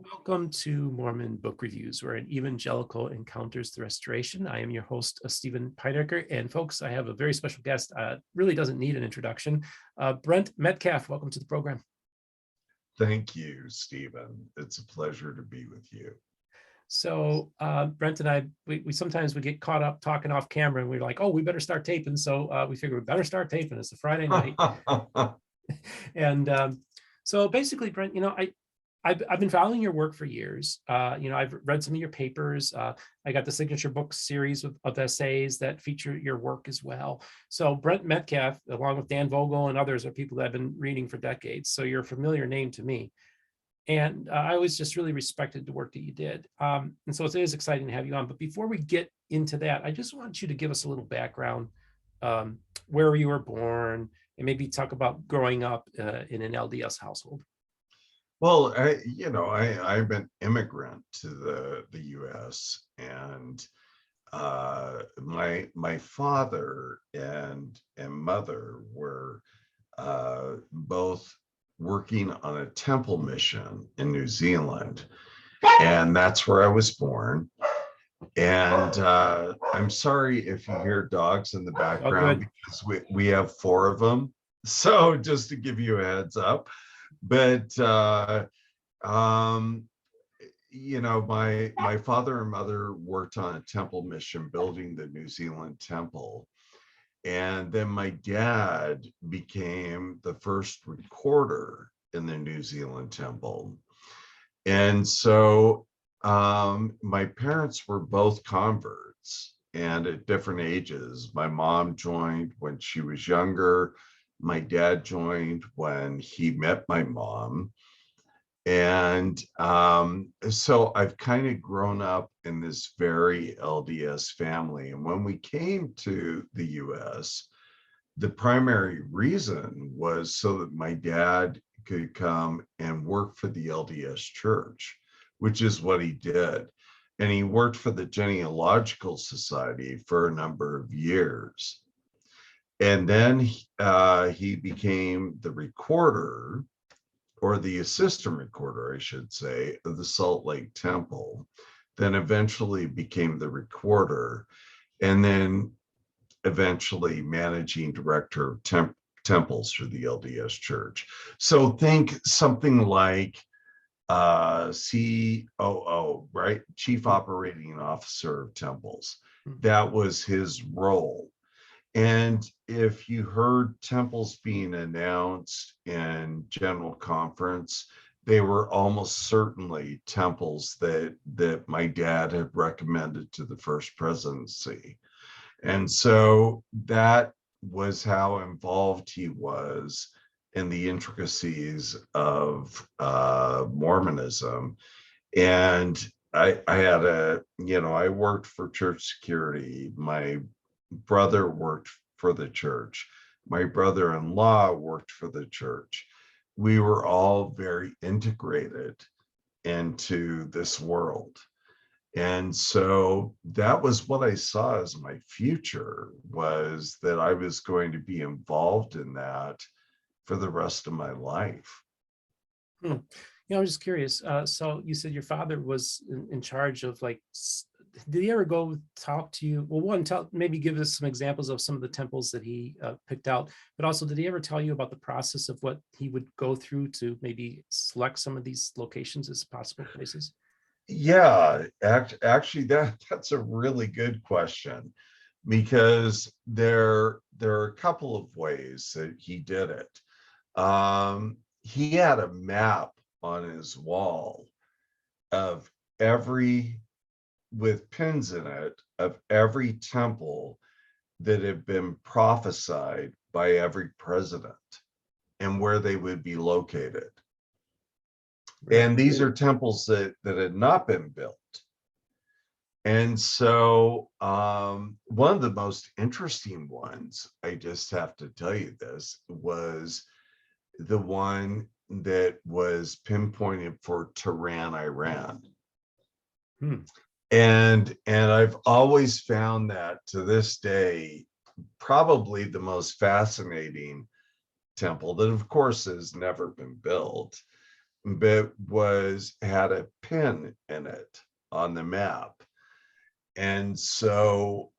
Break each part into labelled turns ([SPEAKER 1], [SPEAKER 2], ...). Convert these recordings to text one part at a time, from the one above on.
[SPEAKER 1] Welcome to Mormon Book Reviews, where an evangelical encounters the restoration. I am your host, Stephen Pynakker, and folks, I have a very special guest. Really doesn't need an introduction. Brent Metcalfe, welcome to the program.
[SPEAKER 2] Thank you, Stephen. It's a pleasure to be with you.
[SPEAKER 1] So Brent and I, we sometimes we get caught up talking off camera, and we're like, oh, we better start taping. So we figure we better start taping. It's a Friday night, and so basically, Brent, I've been following your work for years. I've read some of your papers. I got the signature book series of essays that feature your work as well. So Brent Metcalfe, along with Dan Vogel and others, are people that I've been reading for decades. So you're a familiar name to me. And I always just really respected the work that you did. And so it is exciting to have you on. But before we get into that, I just want you to give us a little background, where you were born, and maybe talk about growing up in an LDS household.
[SPEAKER 2] Well, I'm an immigrant to the U.S. and my father and mother were both working on a temple mission in New Zealand, and that's where I was born. And I'm sorry if you hear dogs in the background because we have 4 of them. So just to give you a heads up. But my father and mother worked on a temple mission building the New Zealand temple, and then my dad became the first recorder in the New Zealand temple. And so my parents were both converts, and at different ages. My mom joined when she was younger. My dad joined when he met my mom. And so I've kind of grown up in this very LDS family. And when we came to the US, the primary reason was so that my dad could come and work for the LDS Church, which is what he did. And he worked for the Genealogical Society for a number of years. And then he became the recorder, or the assistant recorder, I should say, of the Salt Lake Temple, then eventually became the recorder, and then eventually managing director of temples for the LDS Church. So think something like COO, right? Chief Operating Officer of Temples. That was his role. And if you heard temples being announced in General Conference, they were almost certainly temples that my dad had recommended to the First Presidency. And so that was how involved he was in the intricacies of Mormonism. And I worked for church security. My brother worked for the church. My brother-in-law worked for the church. We were all very integrated into this world. And so that was what I saw as my future, was that I was going to be involved in that for the rest of my life.
[SPEAKER 1] I was just curious. So you said your father was in charge of, like, did he ever go talk to you? Well, maybe give us some examples of some of the temples that he picked out, but also did he ever tell you about the process of what he would go through to maybe select some of these locations as possible places?
[SPEAKER 2] Yeah, actually, that's a really good question, because there are a couple of ways that he did it. He had a map on his wall of with pins in it, of every temple that had been prophesied by every president and where they would be located. And these are temples that had not been built. And so one of the most interesting ones, I just have to tell you this, was the one that was pinpointed for Tehran, Iran. And I've always found that, to this day, probably the most fascinating temple, that of course has never been built, but had a pin in it on the map. And so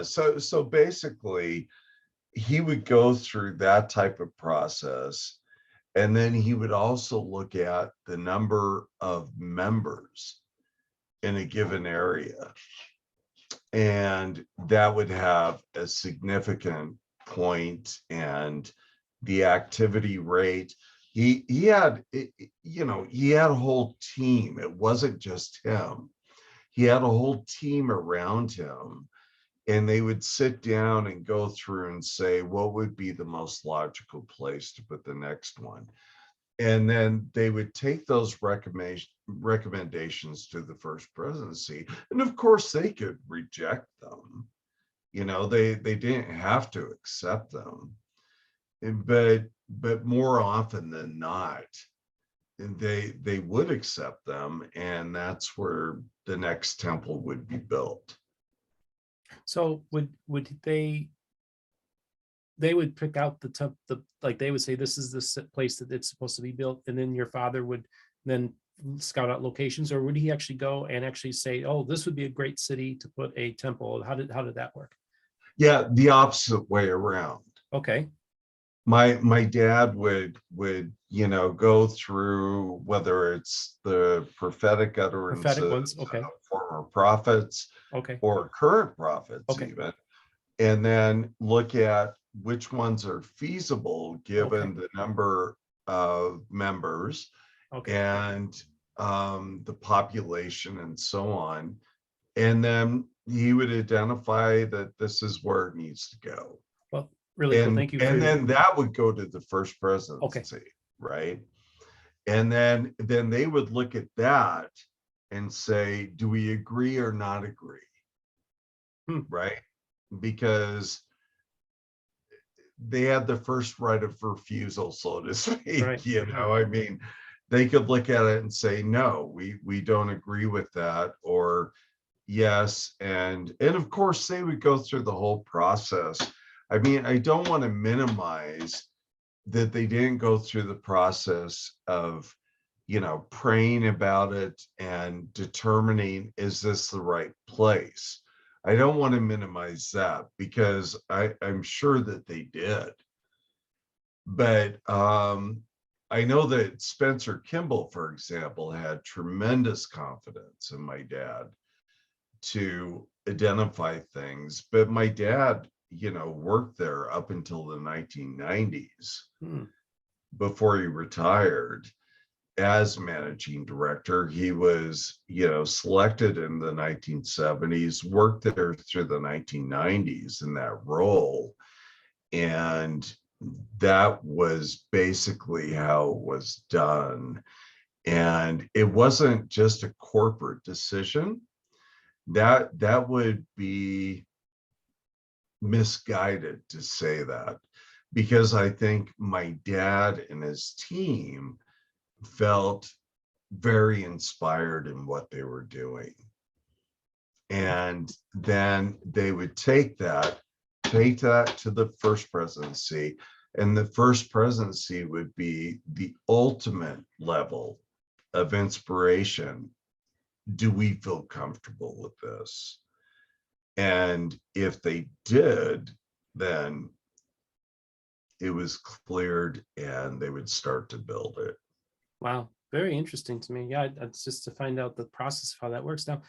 [SPEAKER 2] so basically he would go through that type of process, and then he would also look at the number of members in a given area, and that would have a significant point, and the activity rate. He had, he had a whole team. It wasn't just him. He had a whole team around him, and they would sit down and go through and say, what would be the most logical place to put the next one? And then they would take those recommendations to the first presidency. And of course, they could reject them. They didn't have to accept them. But more often than not, they would accept them, and that's where the next temple would be built.
[SPEAKER 1] So would they would pick out the like they would say this is the place that it's supposed to be built, and then your father would then scout out locations, or would he actually go and actually say, oh, this would be a great city to put a temple? How did that work?
[SPEAKER 2] Yeah, the opposite way around.
[SPEAKER 1] Okay.
[SPEAKER 2] My dad would go through whether it's the prophetic utterances
[SPEAKER 1] ones, okay,
[SPEAKER 2] of former prophets,
[SPEAKER 1] okay,
[SPEAKER 2] or current prophets,
[SPEAKER 1] okay,
[SPEAKER 2] even, and then look at which ones are feasible given
[SPEAKER 1] okay,
[SPEAKER 2] the number of members,
[SPEAKER 1] okay,
[SPEAKER 2] and the population and so on. And then he would identify that this is where it needs to go.
[SPEAKER 1] well, really cool. Thank you for
[SPEAKER 2] And then that would go to the first presidency,
[SPEAKER 1] okay,
[SPEAKER 2] right? And then they would look at that and say, do we agree or not agree? Right? Because they had the first right of refusal, so to speak.
[SPEAKER 1] right,
[SPEAKER 2] I mean, they could look at it and say, no, we don't agree with that, or yes. And of course they would go through the whole process. I mean, I don't want to minimize that they didn't go through the process of, praying about it and determining, is this the right place? I don't want to minimize that, because I'm sure that they did. But I know that Spencer Kimball, for example, had tremendous confidence in my dad to identify things. But my dad, worked there up until the 1990s before he retired as managing director. He was, selected in the 1970s, worked there through the 1990s in that role. And that was basically how it was done. And it wasn't just a corporate decision. That would be misguided to say that, because I think my dad and his team felt very inspired in what they were doing. And then they would take that to the first presidency, and the first presidency would be the ultimate level of inspiration. Do we feel comfortable with this? And if they did, then it was cleared and they would start to build it.
[SPEAKER 1] Wow, very interesting to me. Yeah, it's just to find out the process of how that works. Now,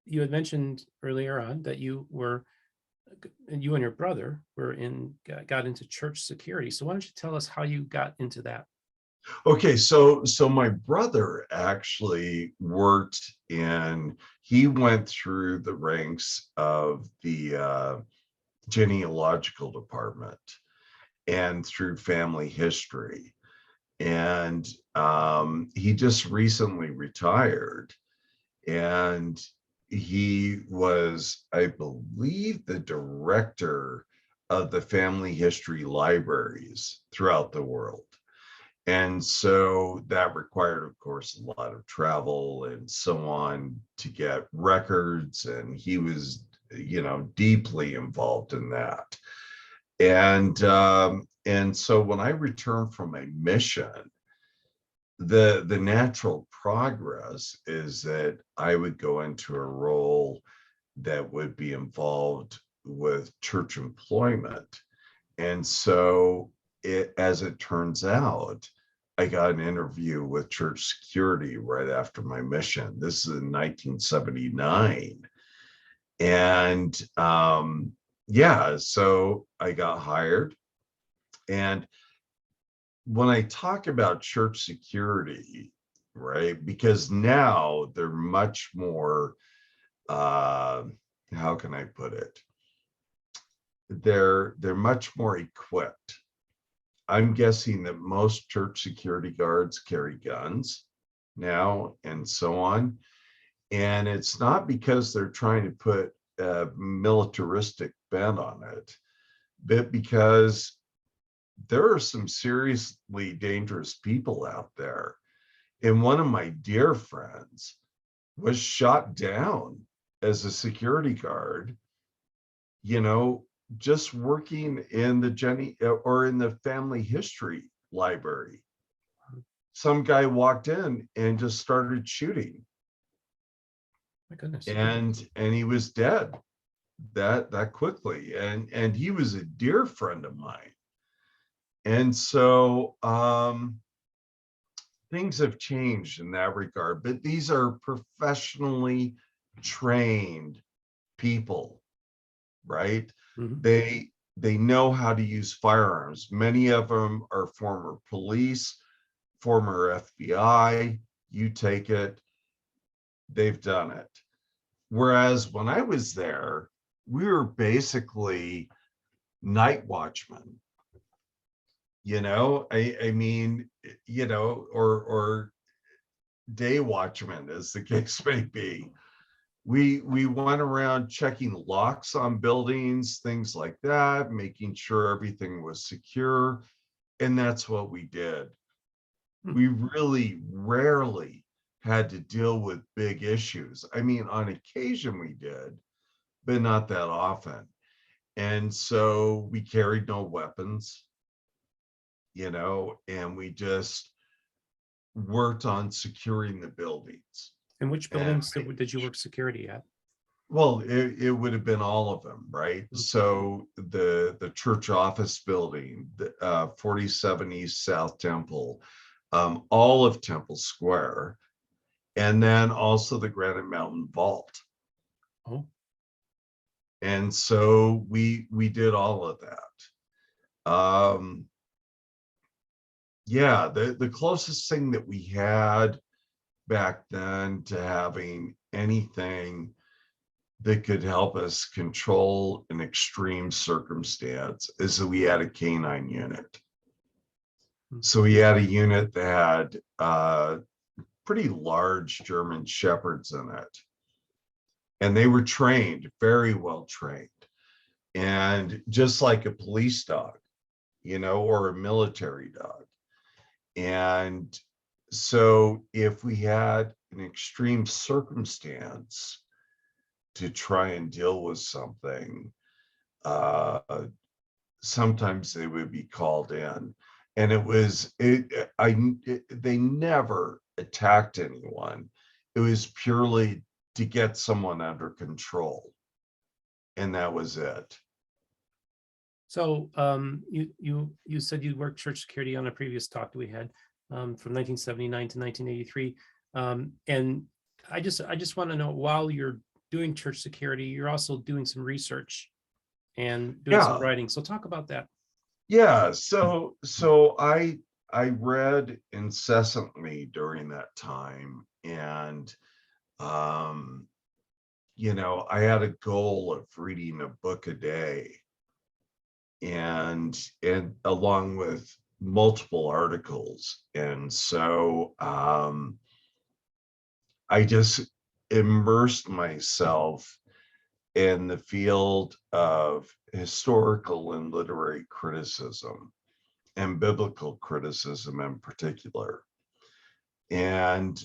[SPEAKER 1] you had mentioned earlier on that you and your brother got into church security. So why don't you tell us how you got into that?
[SPEAKER 2] Okay, so my brother actually he went through the ranks of the genealogical department and through family history. And he just recently retired, and he was, I believe, the director of the family history libraries throughout the world. And so that required, of course, a lot of travel and so on to get records. And he was, deeply involved in that. And And so when I returned from my mission, the natural progress is that I would go into a role that would be involved with church employment. And so as it turns out, I got an interview with church security right after my mission. This is in 1979. And yeah, so I got hired. And when I talk about church security, right, because now they're much more, how can I put it? They're much more equipped. I'm guessing that most church security guards carry guns now and so on. And it's not because they're trying to put a militaristic bent on it, but because there are some seriously dangerous people out there. And one of my dear friends was shot down as a security guard, you know, just working in the family history library. Some guy walked in and just started shooting.
[SPEAKER 1] My goodness.
[SPEAKER 2] And he was dead that quickly. And he was a dear friend of mine. And so things have changed in that regard, but these are professionally trained people, right?
[SPEAKER 1] Mm-hmm.
[SPEAKER 2] They know how to use firearms. Many of them are former police, former FBI. You take it, they've done it. Whereas when I was there, we were basically night watchmen. You know, I mean, you know, or day watchmen, as the case may be. We went around checking locks on buildings, things like that, making sure everything was secure. And that's what we did. We really rarely had to deal with big issues. I mean, on occasion we did, but not that often. And so we carried no weapons, you know, and we just worked on securing the buildings.
[SPEAKER 1] And which buildings did you work security at?
[SPEAKER 2] Well, it would have been all of them, right?
[SPEAKER 1] Mm-hmm.
[SPEAKER 2] So the church office building, the 47 East South Temple, all of Temple Square, and then also the Granite Mountain Vault.
[SPEAKER 1] Oh.
[SPEAKER 2] And so we did all of that. Yeah, the closest thing that we had back then to having anything that could help us control an extreme circumstance is that we had a canine unit. So we had a unit that had pretty large German shepherds in it. And they were trained, very well trained. And just like a police dog, you know, or a military dog. And so if we had an extreme circumstance to try and deal with something, sometimes they would be called in. And they never attacked anyone. It was purely to get someone under control. And that was it.
[SPEAKER 1] So you said you worked church security on a previous talk that we had from 1979 to 1983. And I just want to know, while you're doing church security, you're also doing some research and doing some writing. So talk about that.
[SPEAKER 2] Yeah, so I read incessantly during that time, and you know, I had a goal of reading a book a day, and along with multiple articles. And so I just immersed myself in the field of historical and literary criticism, and biblical criticism in particular. And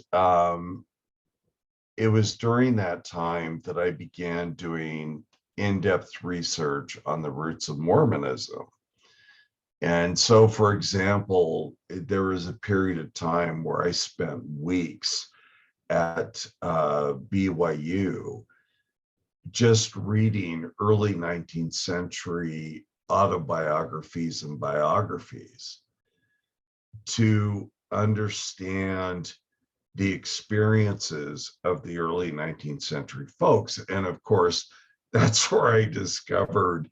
[SPEAKER 2] it was during that time that I began doing in-depth research on the roots of Mormonism. And so, for example, there was a period of time where I spent weeks at BYU just reading early 19th century autobiographies and biographies to understand the experiences of the early 19th century folks. And of course, that's where I discovered,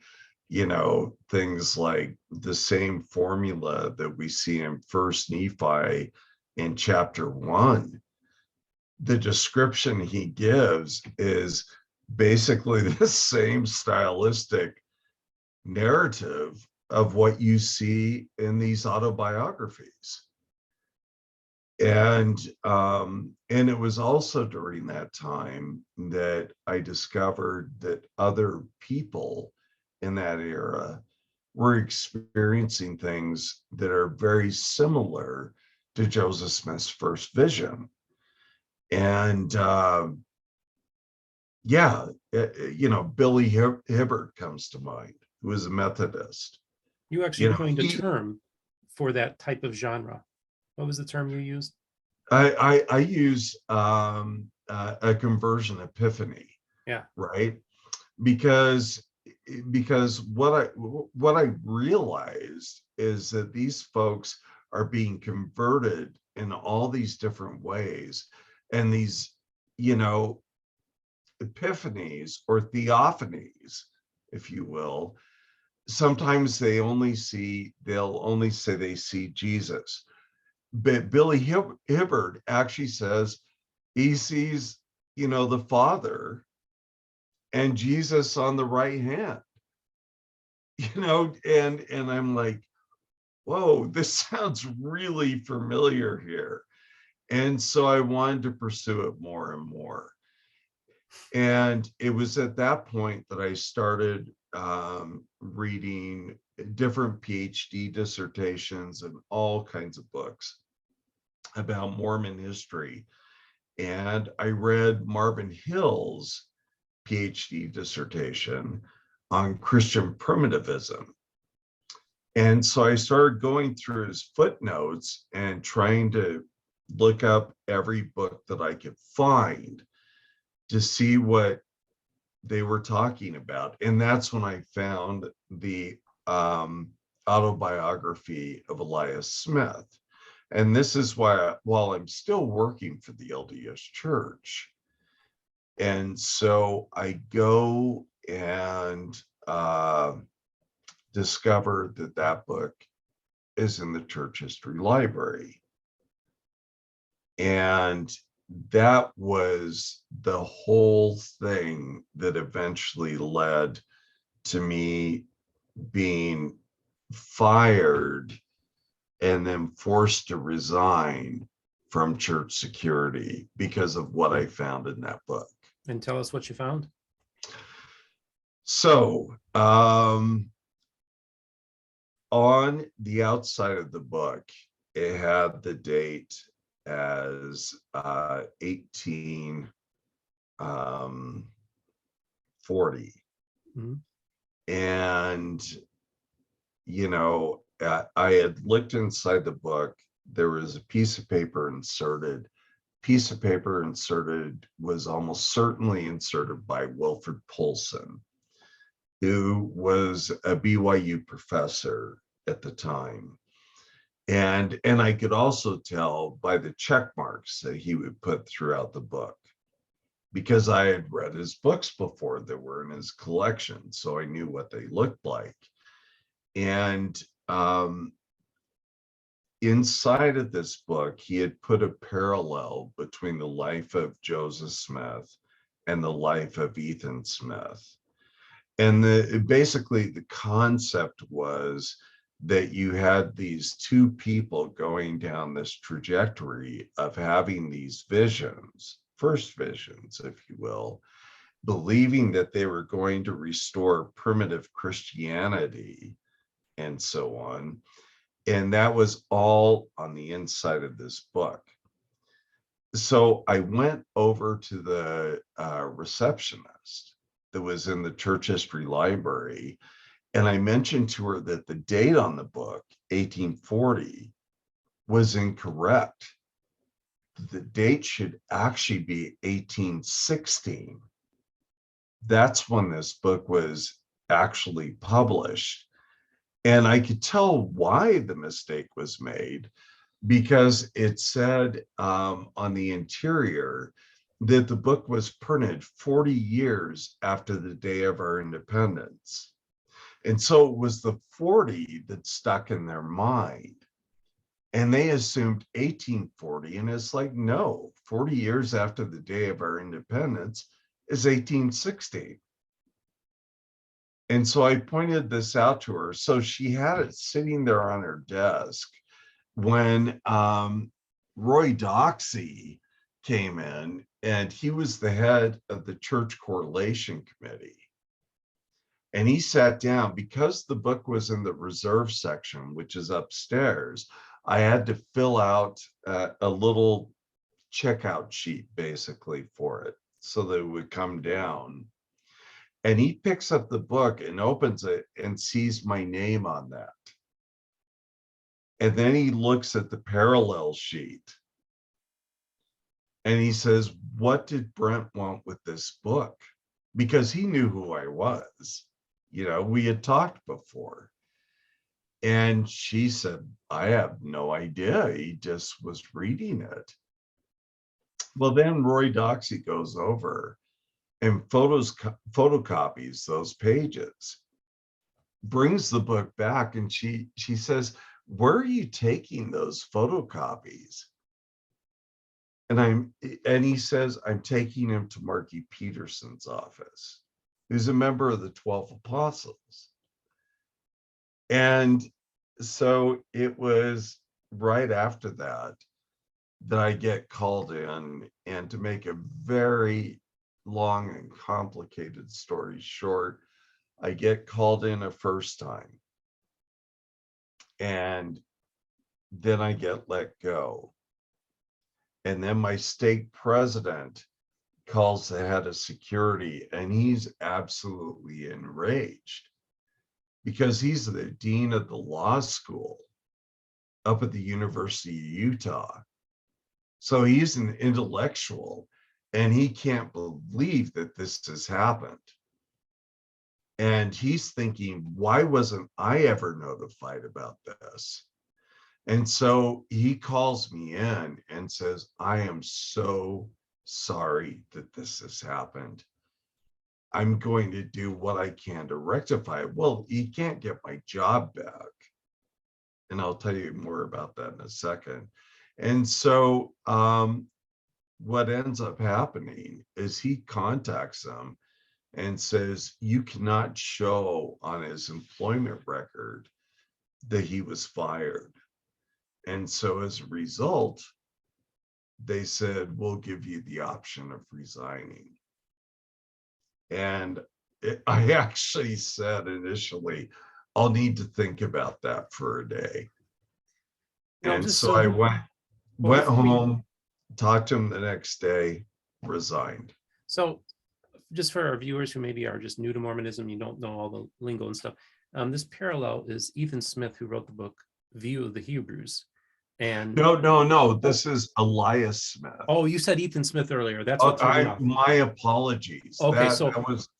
[SPEAKER 2] things like the same formula that we see in First Nephi in chapter 1. The description he gives is basically the same stylistic narrative of what you see in these autobiographies. And it was also during that time that I discovered that other people in that era were experiencing things that are very similar to Joseph Smith's first vision. And Billy Hibbert comes to mind, who was a Methodist.
[SPEAKER 1] You actually coined a term for that type of genre. What was the term you used?
[SPEAKER 2] I use a conversion epiphany.
[SPEAKER 1] Yeah.
[SPEAKER 2] Right. Because what I realized is that these folks are being converted in all these different ways, and these, epiphanies or theophanies, if you will, sometimes they'll only say they see Jesus. But Billy Hibbert actually says he sees, the Father and Jesus on the right hand, and I'm like, whoa, this sounds really familiar here. And so I wanted to pursue it more and more. And it was at that point that I started reading different PhD dissertations and all kinds of books about Mormon history. And I read Marvin Hill's PhD dissertation on Christian primitivism. And so I started going through his footnotes and trying to look up every book that I could find to see what they were talking about. And that's when I found the autobiography of Elias Smith. And this is why, while I'm still working for the LDS Church, and so I go and discover that book is in the church history library. And that was the whole thing that eventually led to me being fired and then forced to resign from church security because of what I found in that book.
[SPEAKER 1] And tell us what you found.
[SPEAKER 2] So, on the outside of the book, it had the date as 1840.
[SPEAKER 1] Mm-hmm.
[SPEAKER 2] And, I had looked inside the book. There was a piece of paper inserted. Piece of paper inserted was almost certainly inserted by Wilford Polson, who was a BYU professor at the time. And I could also tell by the check marks that he would put throughout the book, because I had read his books before that were in his collection, so I knew what they looked like. And inside of this book, he had put a parallel between the life of Joseph Smith and the life of Ethan Smith. And basically the concept was that you had these two people going down this trajectory of having these visions, first visions, if you will, believing that they were going to restore primitive Christianity and so on. And that was all on the inside of this book. So I went over to the receptionist that was in the church history library, And I mentioned to her that the date on the book, 1840, was incorrect. The date should actually be 1816. That's when this book was actually published. And I could tell why the mistake was made, because it said on the interior that the book was printed 40 years after the day of our independence. And so it was the 40 that stuck in their mind. And they assumed 1840. And it's like, no, 40 years after the day of our independence is 1860. And so I pointed this out to her. So she had it sitting there on her desk when Roy Doxey came in, and he was the head of the Church Correlation Committee. And he sat down, because the book was in the reserve section, which is upstairs. I had to fill out a little checkout sheet basically for it so that it would come down. And he picks up the book and opens it and sees my name on that. And then he looks at the parallel sheet and he says, what did Brent want with this book? Because he knew who I was. You know, we had talked before. And she said, I have no idea. He just was reading it. Well, then Roy Doxey goes over and photocopies those pages, brings the book back, and she says, where are you taking those photocopies? And he says, I'm taking him to Marky Peterson's office, who's a member of the 12 Apostles. And so it was right after that I get called in, and to make a very long and complicated story short, I get called in a first time, and then I get let go. And then my stake president calls the head of security, and he's absolutely enraged because he's the dean of the law school up at the University of Utah. So he's an intellectual, and he can't believe that this has happened. And he's thinking, why wasn't I ever notified about this? And so he calls me in and says, I am so sorry that this has happened. I'm going to do what I can to rectify it. Well, he can't get my job back. And I'll tell you more about that in a second. And so what ends up happening is he contacts them and says, you cannot show on his employment record that he was fired. And so as a result, they said, we'll give you the option of resigning. And I actually said initially, I'll need to think about that for a day.
[SPEAKER 1] Now,
[SPEAKER 2] And
[SPEAKER 1] just
[SPEAKER 2] so
[SPEAKER 1] so
[SPEAKER 2] I
[SPEAKER 1] that-
[SPEAKER 2] went home, talked to him the next day, resigned.
[SPEAKER 1] So just for our viewers who maybe are just new to Mormonism, you don't know all the lingo and stuff. This parallel is Ethan Smith, who wrote the book View of the Hebrews. And
[SPEAKER 2] No, this is Elias Smith.
[SPEAKER 1] oh, you said Ethan Smith earlier. That's what threw me off.
[SPEAKER 2] My apologies.
[SPEAKER 1] Okay,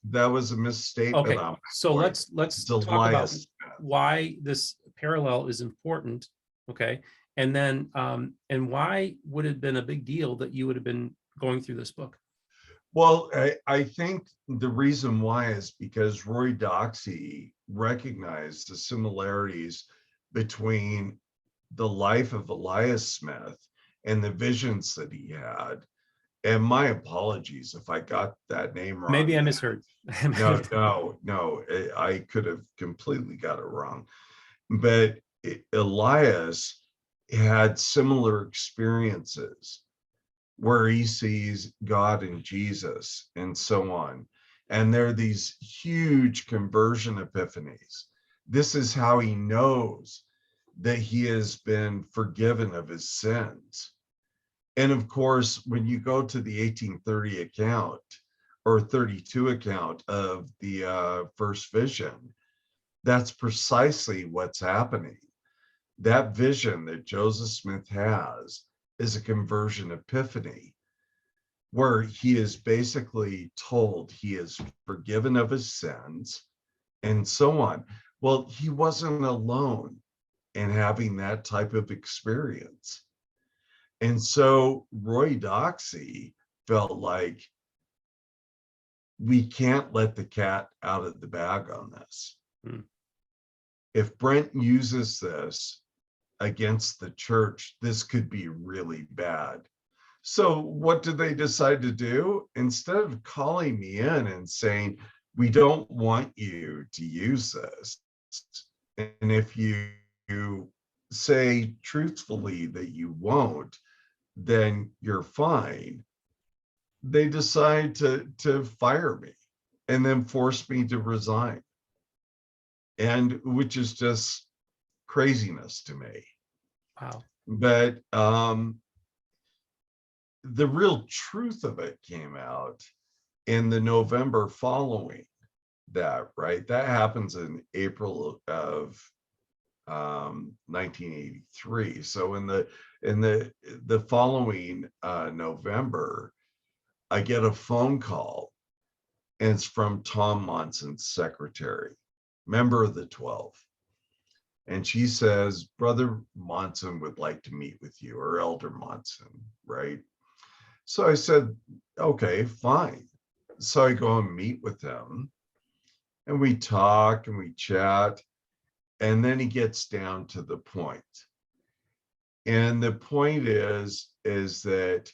[SPEAKER 2] that was a misstatement.
[SPEAKER 1] Okay, so let's talk about
[SPEAKER 2] Smith.
[SPEAKER 1] why this parallel is important. Okay, and then and why would it have been a big deal that you would have been going through this book?
[SPEAKER 2] Well, I think the reason why is because Roy Doxey recognized the similarities between the life of Elias Smith and the visions that he had. And my apologies if I got that name wrong.
[SPEAKER 1] Maybe I misheard.
[SPEAKER 2] No, I could have completely got it wrong. But Elias had similar experiences where he sees God and Jesus and so on. And there are these huge conversion epiphanies. This is how he knows that he has been forgiven of his sins. And of course, when you go to the 1830 account or 32 account of the first vision, That's precisely what's happening. That vision that Joseph Smith has is a conversion epiphany, where he is basically told he is forgiven of his sins and so on. Well, he wasn't alone in having that type of experience. And so Roy Doxey felt like we can't let the cat out of the bag on this.
[SPEAKER 1] Hmm.
[SPEAKER 2] If Brent uses this against the church, this could be really bad. So what did they decide to do? Instead of calling me in and saying, we don't want you to use this, and if you say truthfully that you won't, then you're fine, they decide to fire me and then force me to resign. And which is just craziness to me.
[SPEAKER 1] Wow.
[SPEAKER 2] But the real truth of it came out in the November following that, right? That happens in April of 1983. So in the following November, I get a phone call, and it's from Tom Monson's secretary, member of the 12. And she says, Brother Monson would like to meet with you, or Elder Monson, right? So I said, okay, fine. So I go and meet with him, and we talk and we chat, and then he gets down to the point. And the point is that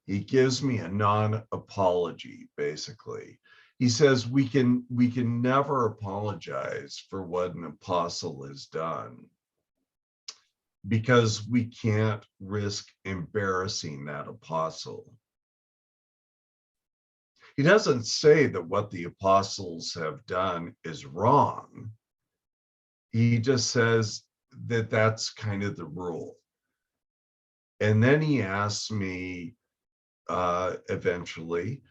[SPEAKER 2] he gives me a non-apology, basically. He says we can never apologize for what an apostle has done, because we can't risk embarrassing that apostle. He doesn't say that what the apostles have done is wrong. He just says that that's kind of the rule. And then he asks me eventually,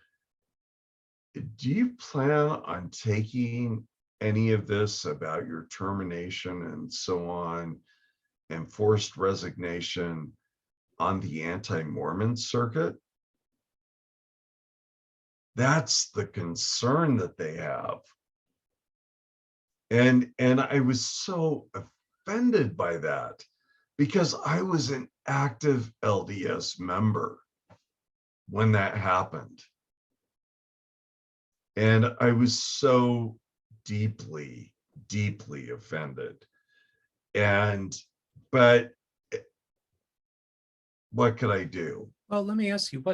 [SPEAKER 2] do you plan on taking any of this about your termination and so on, and forced resignation, on the anti-Mormon circuit? That's the concern that they have. And I was so offended by that, because I was an active LDS member when that happened. And I was so deeply, deeply offended. But what could I do?
[SPEAKER 1] Well, let me ask you,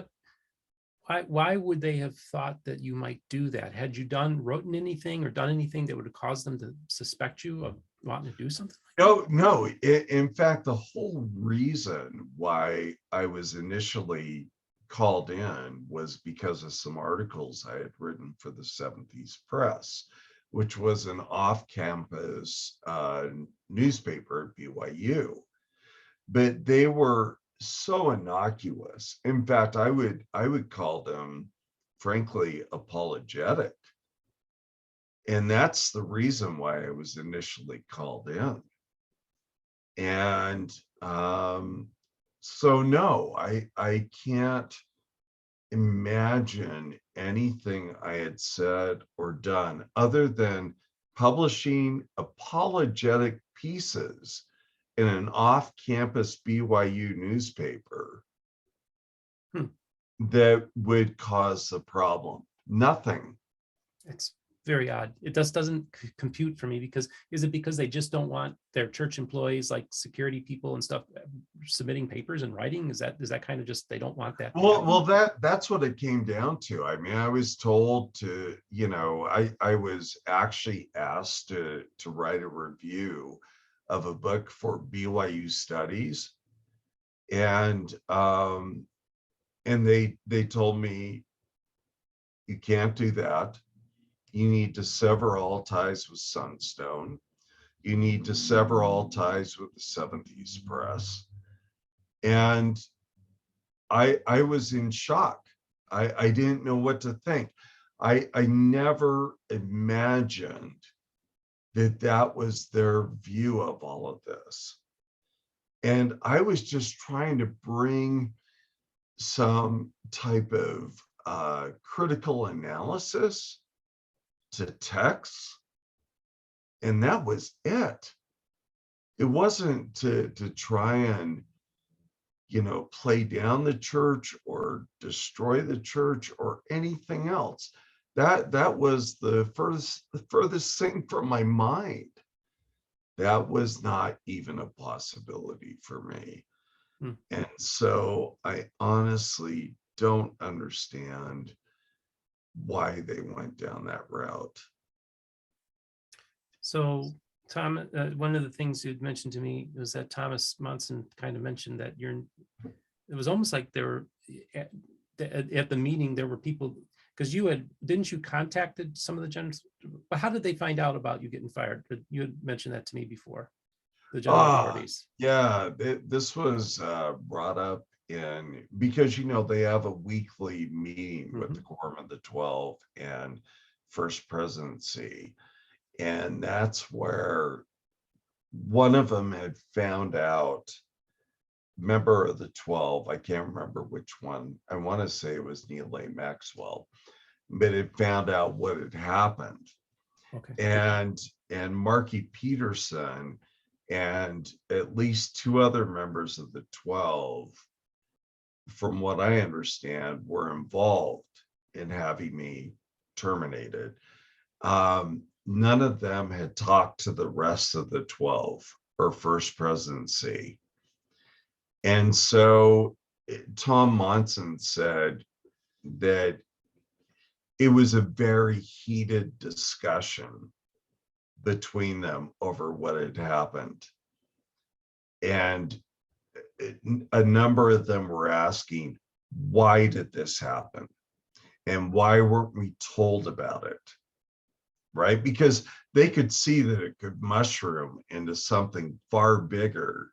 [SPEAKER 1] why would they have thought that you might do that? Had you written anything or done anything that would have caused them to suspect you of wanting to do something like
[SPEAKER 2] No. In fact, the whole reason why I was initially called in was because of some articles I had written for the Seventh East Press, which was an off-campus newspaper at BYU. But they were so innocuous. In fact, I would call them, frankly, apologetic. And that's the reason why I was initially called in. And so no, I can't imagine anything I had said or done other than publishing apologetic pieces in an off-campus BYU newspaper that would cause the problem. Nothing.
[SPEAKER 1] it's very odd. It just doesn't compute for me, because is it because they just don't want their church employees, like security people and stuff, submitting papers and writing? Is that kind of just, they don't want that?
[SPEAKER 2] Well, that's what it came down to. I mean, I was told to, I was actually asked to write a review of a book for BYU Studies, and they told me, you can't do that. You need to sever all ties with Sunstone. You need to sever all ties with the Seventh East Press. And I was in shock. I didn't know what to think. I never imagined that was their view of all of this. And I was just trying to bring some type of critical analysis to texts, and that was it. It wasn't to try and, play down the church or destroy the church or anything else. That was the furthest thing from my mind. That was not even a possibility for me. And so I honestly don't understand why they went down that route.
[SPEAKER 1] So Tom, one of the things you'd mentioned to me was that Thomas Monson kind of mentioned that it was almost like there were at the meeting, there were people, because didn't you contacted some of the generals? But how did they find out about you getting fired? You had mentioned that to me before, the general authorities.
[SPEAKER 2] Yeah, this was brought up because, they have a weekly meeting with the Quorum of the 12 and First Presidency. And that's where one of them had found out, member of the 12, I can't remember which one. I want to say it was Neil A. Maxwell, but it found out what had happened.
[SPEAKER 1] Okay.
[SPEAKER 2] And Marky Peterson and at least two other members of the 12, from what I understand, were involved in having me terminated. None of them had talked to the rest of the 12 or First Presidency. And so Tom Monson said that it was a very heated discussion between them over what had happened. And a number of them were asking, why did this happen? And why weren't we told about it? Right? Because they could see that it could mushroom into something far bigger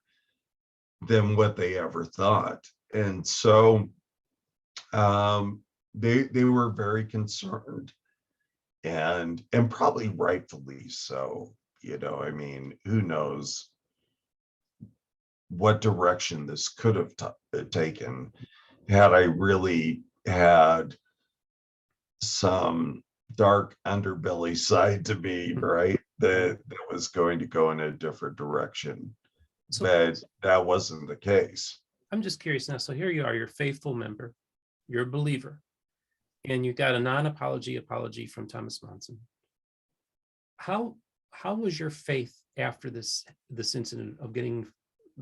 [SPEAKER 2] than what they ever thought. And so they were very concerned, and probably rightfully so. I mean, who knows what direction this could have taken had I really had some dark underbelly side to me, right? That was going to go in a different direction. But that wasn't the case.
[SPEAKER 1] I'm just curious now. So here you are, you're a faithful member, you're a believer, and you got a non-apology from Thomas Monson. How was your faith after this incident of getting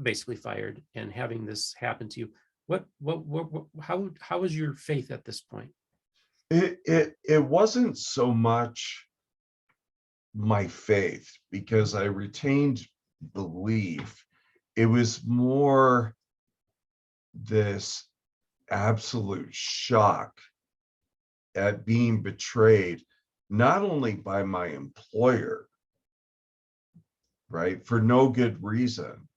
[SPEAKER 1] basically fired and having this happen to you? How was your faith at this point?
[SPEAKER 2] It wasn't so much my faith, because I retained belief. It was more this absolute shock at being betrayed, not only by my employer, right, for no good reason,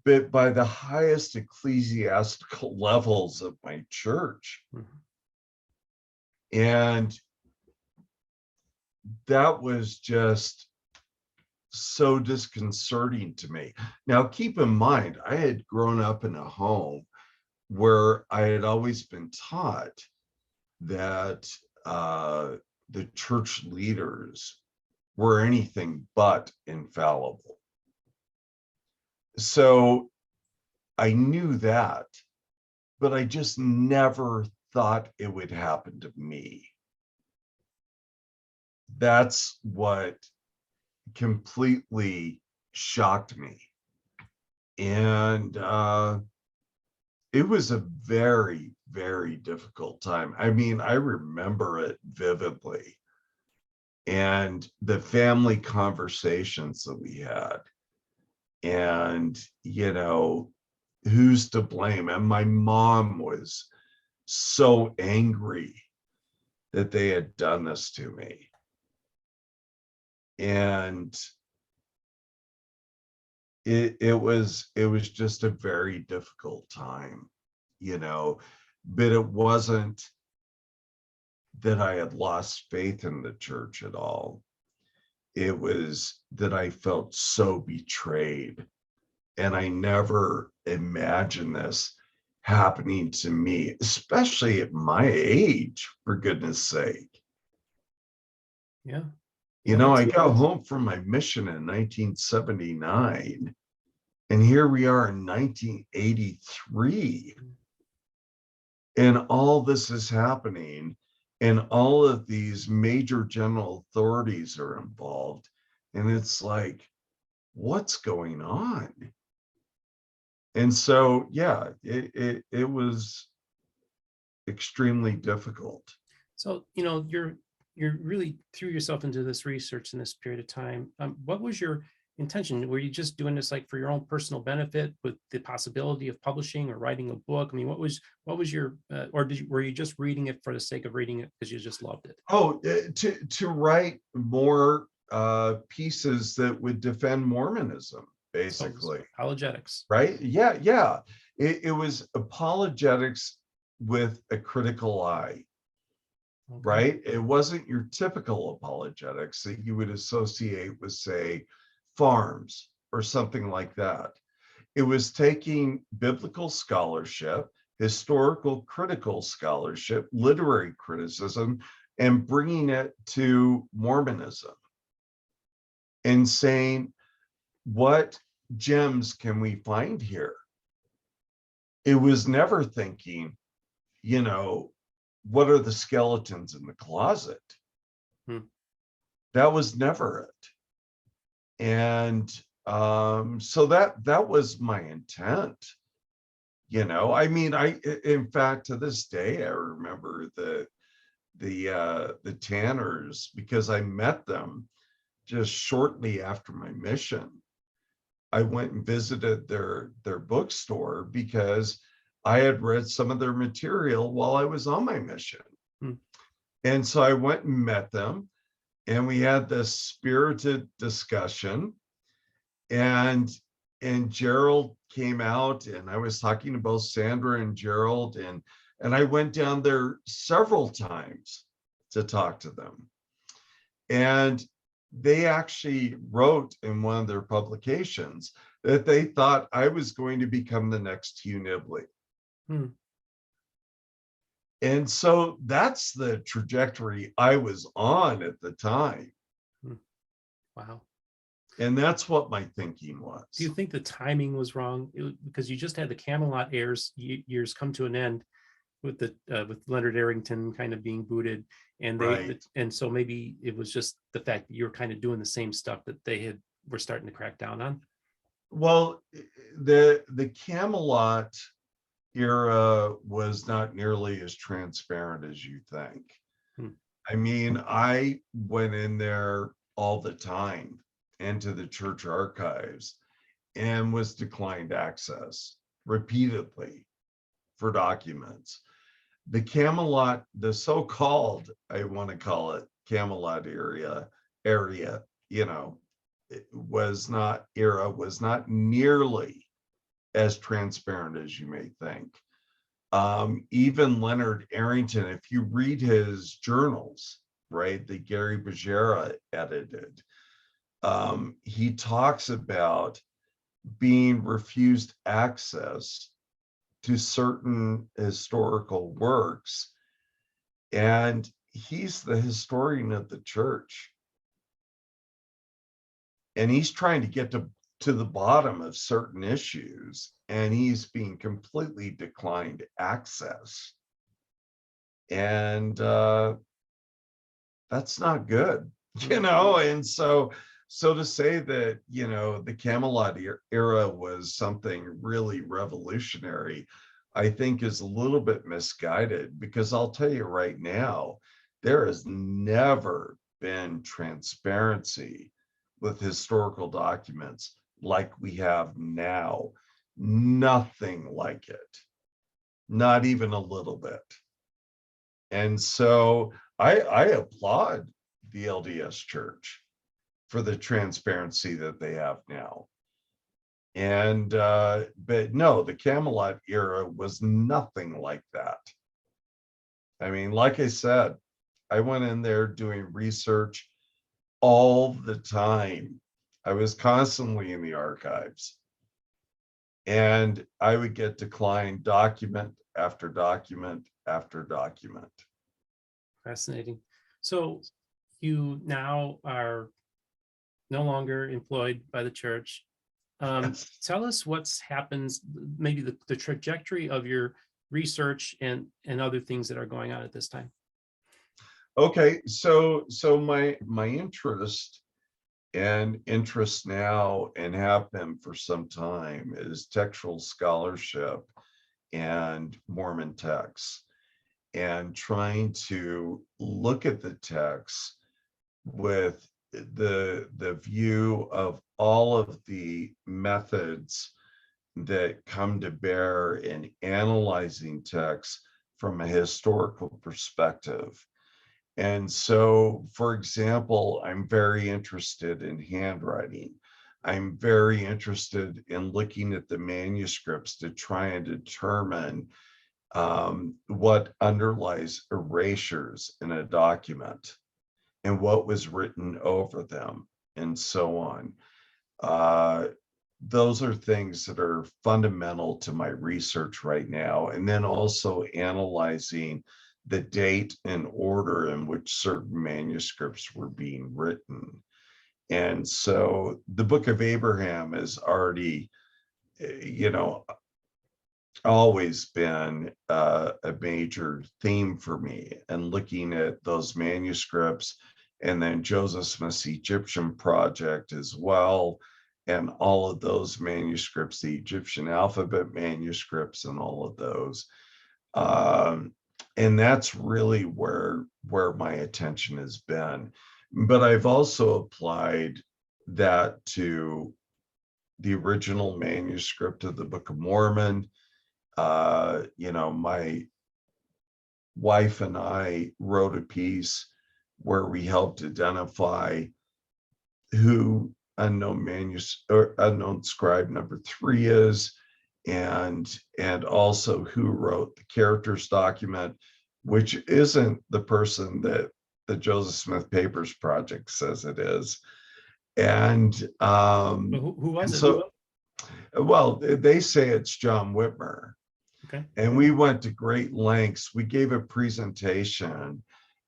[SPEAKER 2] but by the highest ecclesiastical levels of my church. And that was just so disconcerting to me. Now, keep in mind, I had grown up in a home where I had always been taught that the church leaders were anything but infallible. So I knew that, but I just never thought it would happen to me. That's what completely shocked me. And it was a very, very difficult time. I mean, I remember it vividly. And the family conversations that we had. And, who's to blame? And my mom was so angry that they had done this to me. And it was just a very difficult time, but it wasn't that I had lost faith in the church at all. it was that I felt so betrayed. And I never imagined this happening to me, especially at my age, for goodness sake.
[SPEAKER 1] Yeah.
[SPEAKER 2] You know, I got home from my mission in 1979, and here we are in 1983. And all this is happening, and all of these major general authorities are involved. And it's like, what's going on? And so, yeah, it was extremely difficult.
[SPEAKER 1] So, you're really threw yourself into this research in this period of time. What was your intention? Were you just doing this like for your own personal benefit with the possibility of publishing or writing a book? I mean, what was your, or were you just reading it for the sake of reading it because you just loved it?
[SPEAKER 2] Oh, to write more pieces that would defend Mormonism, basically.
[SPEAKER 1] So, apologetics.
[SPEAKER 2] Right? Yeah. It was apologetics with a critical eye.
[SPEAKER 1] Okay.
[SPEAKER 2] Right? It wasn't your typical apologetics that you would associate with, say, farms or something like that. It was taking biblical scholarship, historical critical scholarship, literary criticism, and bringing it to Mormonism and saying, what gems can we find here? It was never thinking, what are the skeletons in the closet? That was never it. And so that was my intent. I mean, in fact, to this day, I remember the Tanners, because I met them just shortly after my mission. I went and visited their bookstore because I had read some of their material while I was on my mission. And so I went and met them, and we had this spirited discussion. And Jerald came out, and I was talking to both Sandra and Jerald, and I went down there several times to talk to them. And they actually wrote in one of their publications that they thought I was going to become the next Hugh Nibley. And so that's the trajectory I was on at the time.
[SPEAKER 1] Wow.
[SPEAKER 2] And that's what my thinking was.
[SPEAKER 1] Do you think the timing was wrong? Because you just had the Camelot years come to an end with with Leonard Arrington kind of being booted, and and so maybe it was just the fact that you were kind of doing the same stuff that they were starting to crack down on.
[SPEAKER 2] Well, the Camelot era was not nearly as transparent as you think. I mean, I went in there all the time into the church archives and was declined access repeatedly for documents. The Camelot, the so-called, I want to call it Camelot area, was not nearly as transparent as you may think. Even Leonard Arrington, if you read his journals, right, that Gary Bajera edited, he talks about being refused access to certain historical works. And he's the historian of the church. And he's trying to get to the bottom of certain issues, and he's being completely declined access. And that's not good, and so to say that, the Camelot era was something really revolutionary, I think is a little bit misguided, because I'll tell you right now, there has never been transparency with historical documents like we have now. Nothing like it, not even a little bit. And so I applaud the LDS Church for the transparency that they have now. And but no, the Camelot era was nothing like that. I mean, like I said, I went in there doing research all the time. I was constantly in the archives, and I would get declined document after document after document.
[SPEAKER 1] Fascinating. So you now are no longer employed by the church.
[SPEAKER 2] Yes.
[SPEAKER 1] Tell us what's happened, maybe the trajectory of your research and other things that are going on at this time.
[SPEAKER 2] Okay, so my interest now, and have been for some time, is textual scholarship and Mormon texts, and trying to look at the texts with the view of all of the methods that come to bear in analyzing texts from a historical perspective. And so, for example, I'm very interested in handwriting. I'm very interested in looking at the manuscripts to try and determine what underlies erasures in a document and what was written over them, and so on. Those are things that are fundamental to my research right now. And then also analyzing the date and order in which certain manuscripts were being written. And so the Book of Abraham has already, always been a major theme for me, and looking at those manuscripts, and then Joseph Smith's Egyptian project as well, and all of those manuscripts, the Egyptian alphabet manuscripts and all of those. And that's really where my attention has been. But I've also applied that to the original manuscript of the Book of Mormon. My wife and I wrote a piece where we helped identify who unknown scribe number 3 is, and also who wrote the Characters Document, which isn't the person that the Joseph Smith Papers Project says it is. And
[SPEAKER 1] Who was it?
[SPEAKER 2] so, well, they say it's John Whitmer.
[SPEAKER 1] Okay.
[SPEAKER 2] And we went to great lengths. We gave a presentation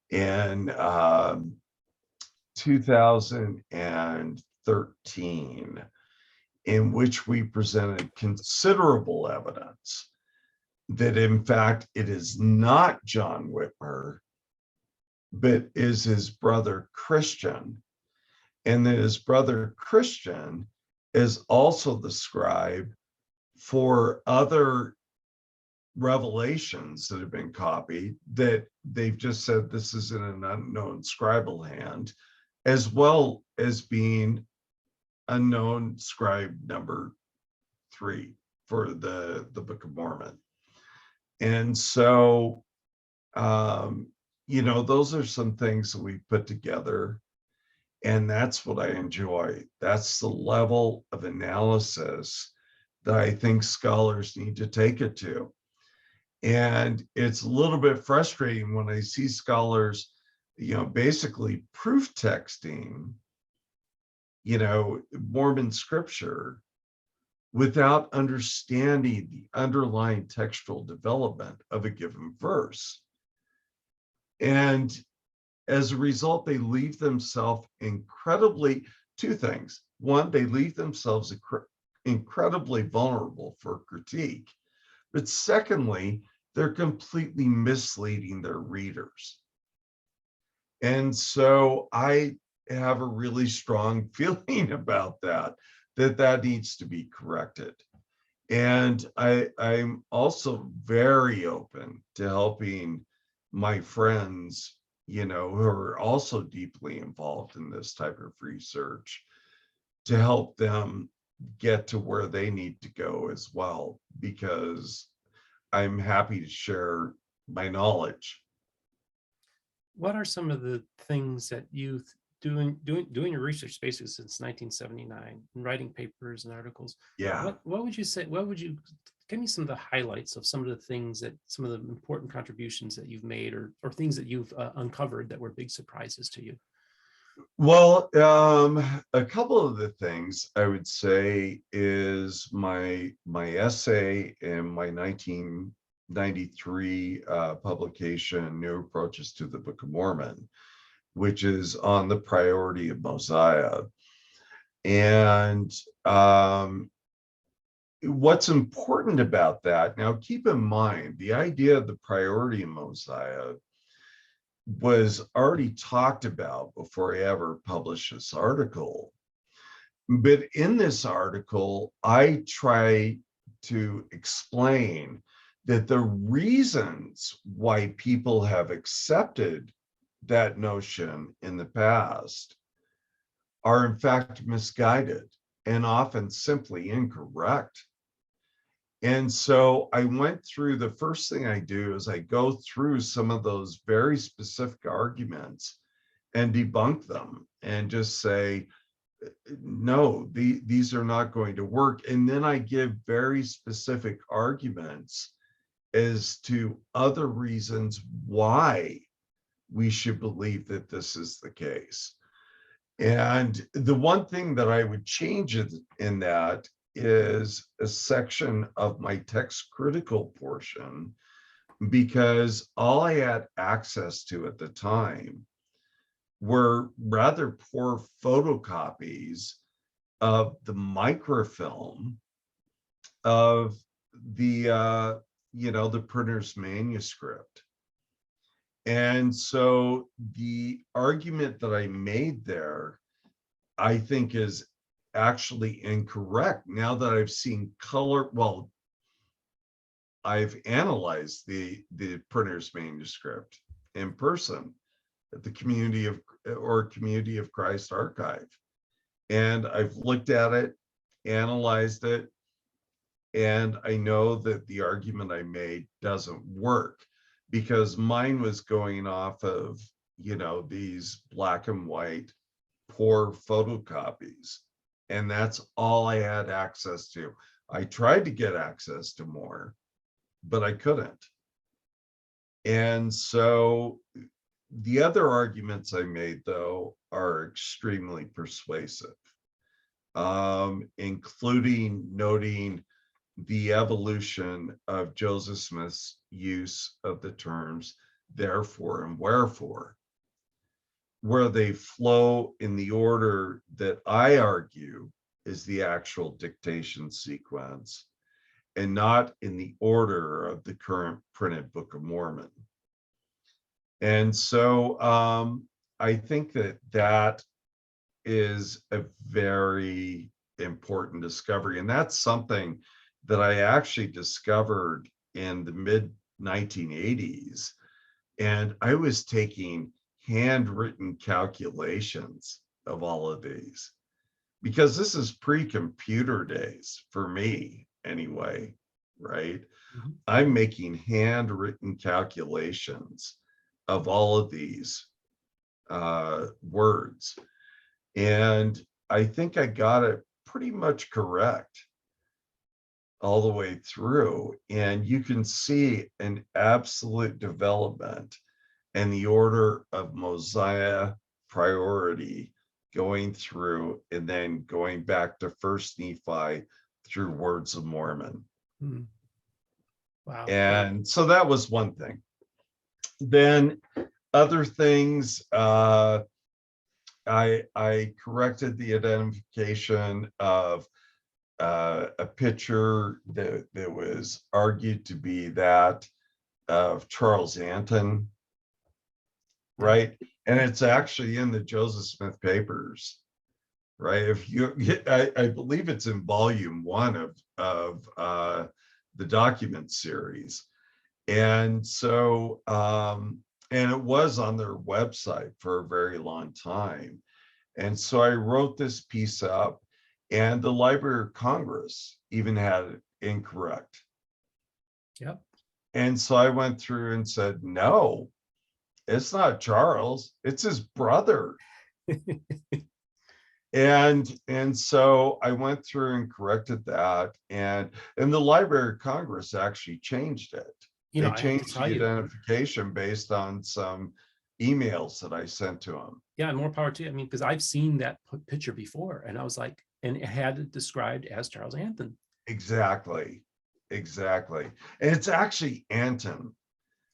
[SPEAKER 2] in 2013, in which we presented considerable evidence that, in fact, it is not John Whitmer, but is his brother Christian, and that his brother Christian is also the scribe for other revelations that have been copied, that they've just said this is in an unknown scribal hand, as well as being unknown scribe number 3 for the Book of Mormon. And so, those are some things that we put together, and that's what I enjoy. That's the level of analysis that I think scholars need to take it to. And it's a little bit frustrating when I see scholars, basically proof texting, Mormon scripture without understanding the underlying textual development of a given verse. And as a result, they leave themselves two things. One, they leave themselves incredibly vulnerable for critique. But secondly, they're completely misleading their readers. And so I have a really strong feeling about that needs to be corrected. And I'm also very open to helping my friends, who are also deeply involved in this type of research, to help them get to where they need to go as well, because I'm happy to share my knowledge.
[SPEAKER 1] What are some of the things that you doing your research basically since 1979, and writing papers and articles?
[SPEAKER 2] Yeah.
[SPEAKER 1] What would you say? Give me some of the highlights of some of the things some of the important contributions that you've made, or things that you've uncovered that were big surprises to you?
[SPEAKER 2] Well, a couple of the things I would say is my essay in my 1993 publication, New Approaches to the Book of Mormon, which is on the priority of Mosiah. And what's important about that, now keep in mind, the idea of the priority of Mosiah was already talked about before I ever published this article. But in this article, I try to explain that the reasons why people have accepted that notion in the past are in fact misguided and often simply incorrect. And so I went through, the first thing I do is I go through some of those very specific arguments and debunk them and just say, no, these are not going to work. And then I give very specific arguments as to other reasons why we should believe that this is the case. And the one thing that I would change in that is a section of my text critical portion, because all I had access to at the time were rather poor photocopies of the microfilm of the the printer's manuscript. And so the argument that I made there, I think, is actually incorrect. Now that I've seen color, well, I've analyzed the printer's manuscript in person at the Community of Christ archive. And I've looked at it, analyzed it, and I know that the argument I made doesn't work, because mine was going off of, these black and white poor photocopies. And that's all I had access to. I tried to get access to more, but I couldn't. And so the other arguments I made, though, are extremely persuasive, including noting the evolution of Joseph Smith's use of the terms therefore and wherefore, where they flow in the order that I argue is the actual dictation sequence, and not in the order of the current printed Book of Mormon. And so I think that is a very important discovery. And that's something that I actually discovered in the mid 1980s. And I was taking handwritten calculations of all of these, because this is pre-computer days for me anyway, right? Mm-hmm. I'm making handwritten calculations of all of these words. And I think I got it pretty much correct all the way through. And you can see an absolute development in the order of Mosiah priority going through, and then going back to First Nephi through Words of Mormon. Hmm. Wow. And so that was one thing. Then other things, I corrected the identification of a picture that was argued to be that of Charles Anthon, right? And it's actually in the Joseph Smith papers, right? If you, I believe it's in volume 1 of the document series. And so, and it was on their website for a very long time. And so I wrote this piece up, and the Library of Congress even had it incorrect. Yep. And so I went through and said, no, it's not Charles, it's his brother. And so I went through and corrected that, and the Library of Congress actually changed it. They changed the identification based on some emails that I sent to him.
[SPEAKER 1] Yeah, and more power to you. I mean, because I've seen that picture before, and I was like, and it had it described as Charles Anthon.
[SPEAKER 2] Exactly. Exactly. And it's actually Anton.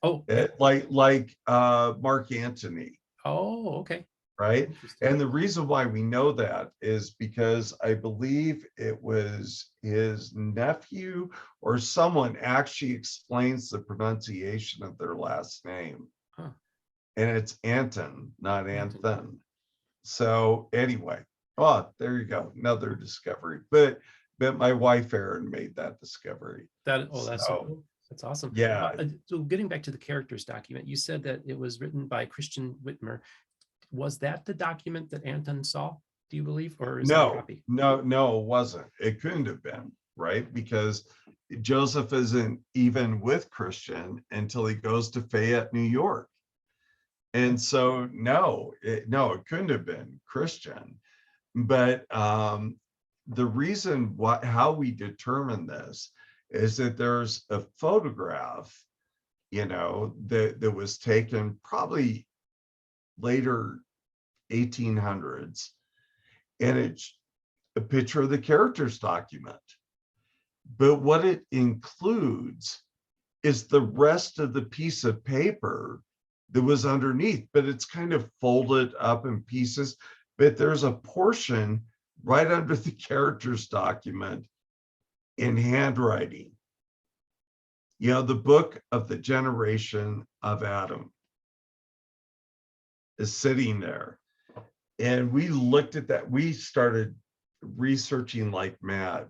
[SPEAKER 1] Oh,
[SPEAKER 2] Like Mark Antony.
[SPEAKER 1] oh, okay.
[SPEAKER 2] Right.
[SPEAKER 1] Interesting.
[SPEAKER 2] And the reason why we know that is because I believe it was his nephew or someone actually explains the pronunciation of their last name.
[SPEAKER 1] Huh.
[SPEAKER 2] And it's Anton, not
[SPEAKER 1] Anton.
[SPEAKER 2] Anthon. So anyway, oh, there you go. Another discovery. But my wife Erin made that discovery.
[SPEAKER 1] That's so cool. That's awesome.
[SPEAKER 2] Yeah.
[SPEAKER 1] So getting back to the Characters document, you said that it was written by Christian Whitmer. Was that the document that Anton saw, do you believe, or is that a copy?
[SPEAKER 2] No, it wasn't. It couldn't have been, right? Because Joseph isn't even with Christian until he goes to Fayette, New York. And so, no, it couldn't have been Christian. But the reason how we determine this is that there's a photograph, that was taken probably later 1800s, and it's a picture of the Characters document. But what it includes is the rest of the piece of paper that was underneath, but it's kind of folded up in pieces. But there's a portion right under the Characters document in handwriting. The book of the generation of Adam is sitting there. And we looked at that. We started researching like mad.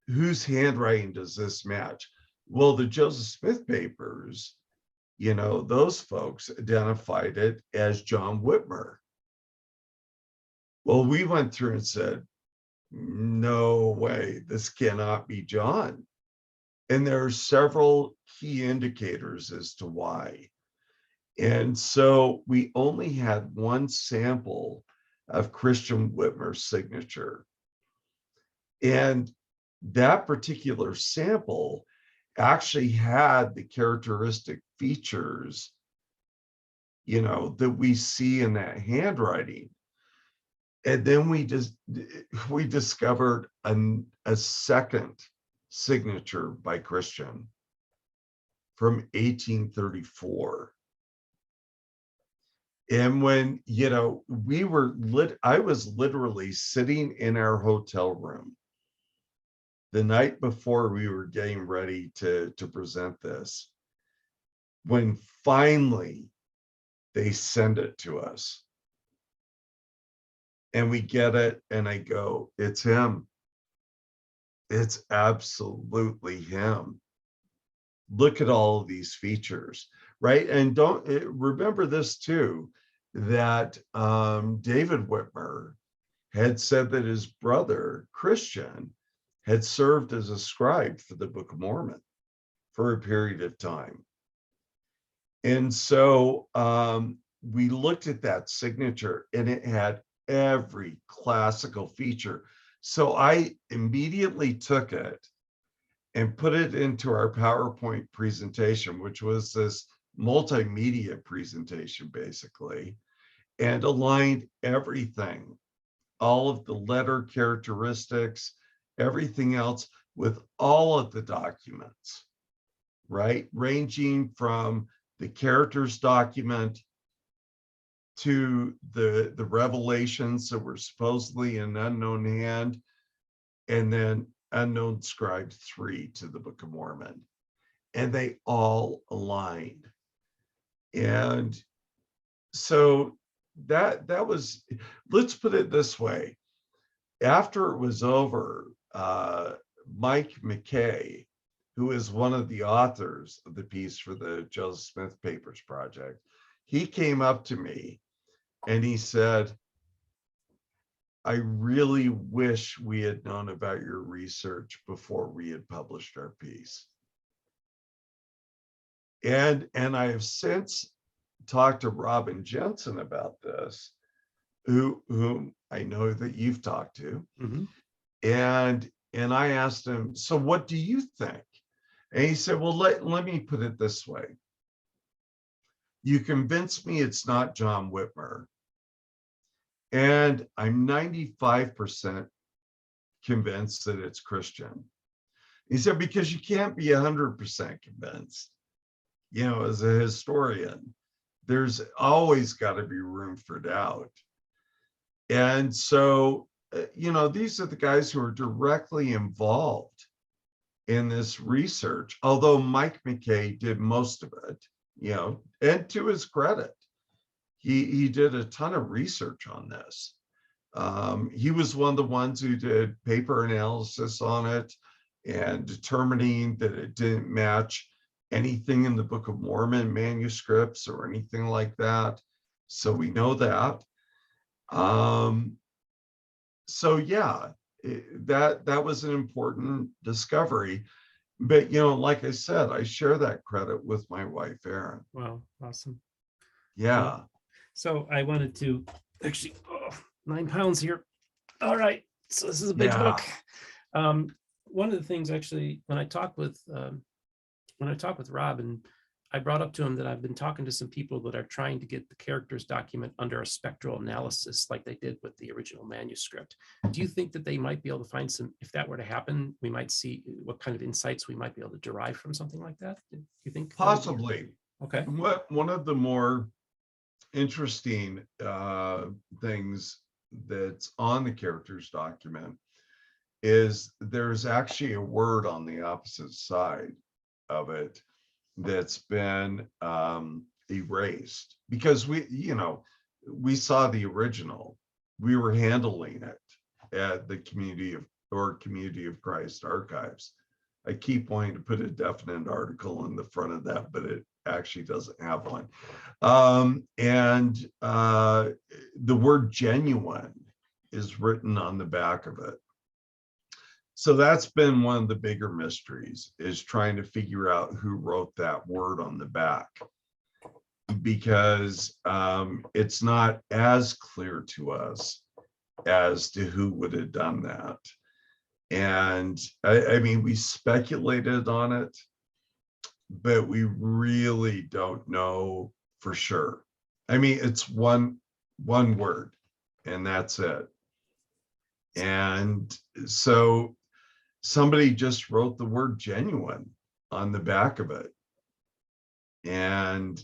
[SPEAKER 2] Whose handwriting does this match? Well, the Joseph Smith papers, those folks identified it as John Whitmer. Well, we went through and said, no way, this cannot be John. And there are several key indicators as to why. And so we only had one sample of Christian Whitmer's signature. And that particular sample actually had the characteristic features, that we see in that handwriting. And then we discovered a second signature by Christian from 1834. And when, I was literally sitting in our hotel room the night before we were getting ready to present this, when finally they send it to us. And we get it, and I go, it's him. It's absolutely him. Look at all of these features, right? And don't remember this too, that David Whitmer had said that his brother, Christian, had served as a scribe for the Book of Mormon for a period of time. And so we looked at that signature, and it had every classical feature. So I immediately took it and put it into our PowerPoint presentation, which was this multimedia presentation, basically, and aligned everything, all of the letter characteristics, everything else with all of the documents, right? Ranging from the Characters document to the revelations that were supposedly in unknown hand, and then unknown scribe 3 to the Book of Mormon. And they all aligned. And so that was, let's put it this way. After it was over, Mike McKay, who is one of the authors of the piece for the Joseph Smith Papers Project, he came up to me and he said, I really wish we had known about your research before we had published our piece. And I have since talked to Robin Jensen about this, whom I know that you've talked to. Mm-hmm. And I asked him, so what do you think? And he said, well, let me put it this way. you convince me it's not John Whitmer, and I'm 95% convinced that it's Christian. He said, because you can't be 100% convinced. You know, as a historian, there's always got to be room for doubt. And so, you know, these are the guys who are directly involved in this research, although Mike McKay did most of it, you know, and to his credit, he did a ton of research on this. He was one of the ones who did paper analysis on it and determining that it didn't match anything in the Book of Mormon manuscripts or anything like that. So we know that. So yeah, that was an important discovery. But, you know, like I said, I share that credit with my wife, Erin.
[SPEAKER 1] Wow, awesome.
[SPEAKER 2] Yeah.
[SPEAKER 1] So I wanted to actually, 9 pounds here. All right, so this is a big book. One of the things actually, when I talked with Rob, and I brought up to him that I've been talking to some people that are trying to get the Characters Document under a spectral analysis like they did with the original manuscript. Do you think that they might be able to find some, if that were to happen, we might see what kind of insights we might be able to derive from something like that? Do you think?
[SPEAKER 2] Possibly.
[SPEAKER 1] Okay.
[SPEAKER 2] One of the more interesting things that's on the Characters Document is there's actually a word on the opposite side of it that's been erased, because we saw the original, we were handling it at the Community of Christ archives. I keep wanting to put a definite article in the front of that, but it actually doesn't have one. And the word genuine is written on the back of it. So that's been one of the bigger mysteries, is trying to figure out who wrote that word on the back, because it's not as clear to us as to who would have done that. And I mean, we speculated on it, but we really don't know for sure. I mean, it's one word, and that's it. And so somebody just wrote the word genuine on the back of it. And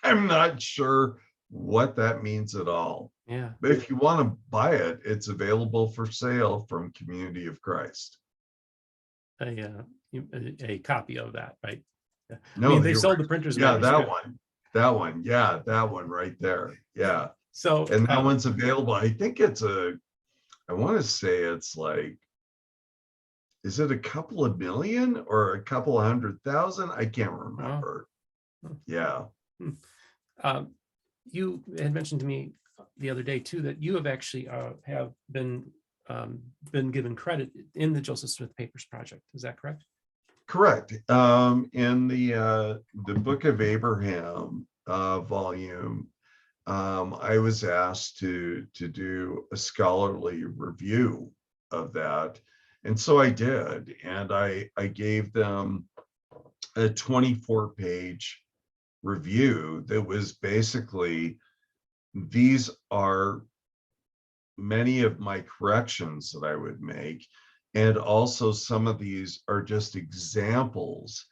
[SPEAKER 2] I'm not sure what that means at all.
[SPEAKER 1] Yeah.
[SPEAKER 2] But if you want to buy it, it's available for sale from Community of Christ.
[SPEAKER 1] A copy of that, right? Yeah.
[SPEAKER 2] No,
[SPEAKER 1] I mean, they sold the printer's manuscript.
[SPEAKER 2] That one. Yeah, that one right there. Yeah.
[SPEAKER 1] So,
[SPEAKER 2] and that one's available. I think I want to say it's like, is it a couple of million or a couple of 100,000? I can't remember.
[SPEAKER 1] Wow.
[SPEAKER 2] Yeah.
[SPEAKER 1] You had mentioned to me the other day too that you have actually have been given credit in the Joseph Smith Papers project. Is that correct?
[SPEAKER 2] Correct. In the Book of Abraham volume, I was asked to do a scholarly review of that. And so I did, and I gave them a 24-page review that was basically, these are many of my corrections that I would make, and also some of these are just examples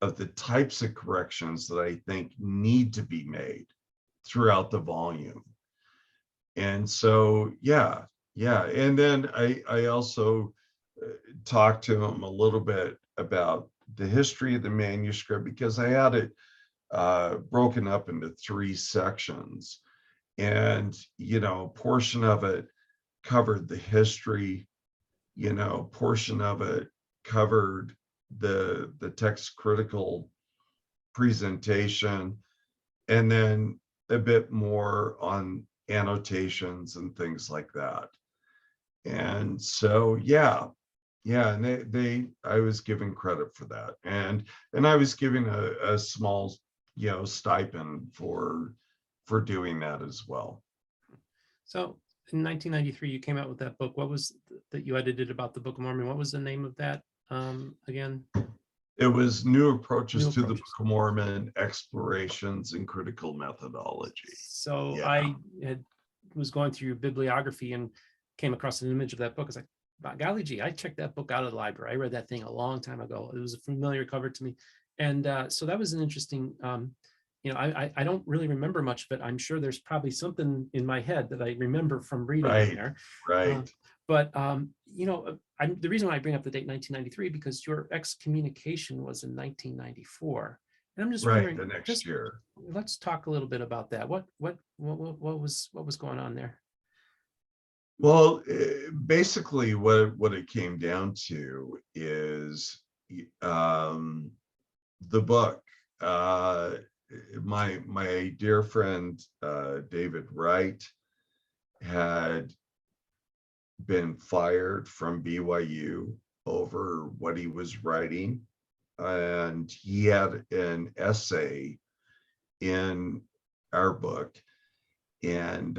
[SPEAKER 2] of the types of corrections that I think need to be made throughout the volume. And so, yeah. And then I also talked to him a little bit about the history of the manuscript, because I had it broken up into 3 sections. And, a portion of it covered the history, portion of it covered the text critical presentation, and then a bit more on annotations and things like that. And so, yeah, and I was given credit for that, and I was given a small, stipend for doing that as well.
[SPEAKER 1] So in 1993, you came out with that book. What was that you edited about the Book of Mormon? What was the name of that again?
[SPEAKER 2] It was New Approaches
[SPEAKER 1] New
[SPEAKER 2] to the
[SPEAKER 1] Approaches.
[SPEAKER 2] Book of Mormon, Explorations and Critical Methodology.
[SPEAKER 1] So
[SPEAKER 2] Yeah.
[SPEAKER 1] was going through your bibliography and came across an image of that book. I was like, by golly gee, I checked that book out of the library. I read that thing a long time ago. It was a familiar cover to me. And so that was an interesting, I don't really remember much of it. I'm sure there's probably something in my head that I remember from reading in there.
[SPEAKER 2] Right.
[SPEAKER 1] But the reason why I bring up the date 1993, because your excommunication was in 1994. And I'm just wondering,
[SPEAKER 2] the next year.
[SPEAKER 1] Let's talk a little bit about that. What was going on there?
[SPEAKER 2] Well, basically what it came down to is the book. My dear friend David Wright had been fired from BYU over what he was writing, and he had an essay in our book, and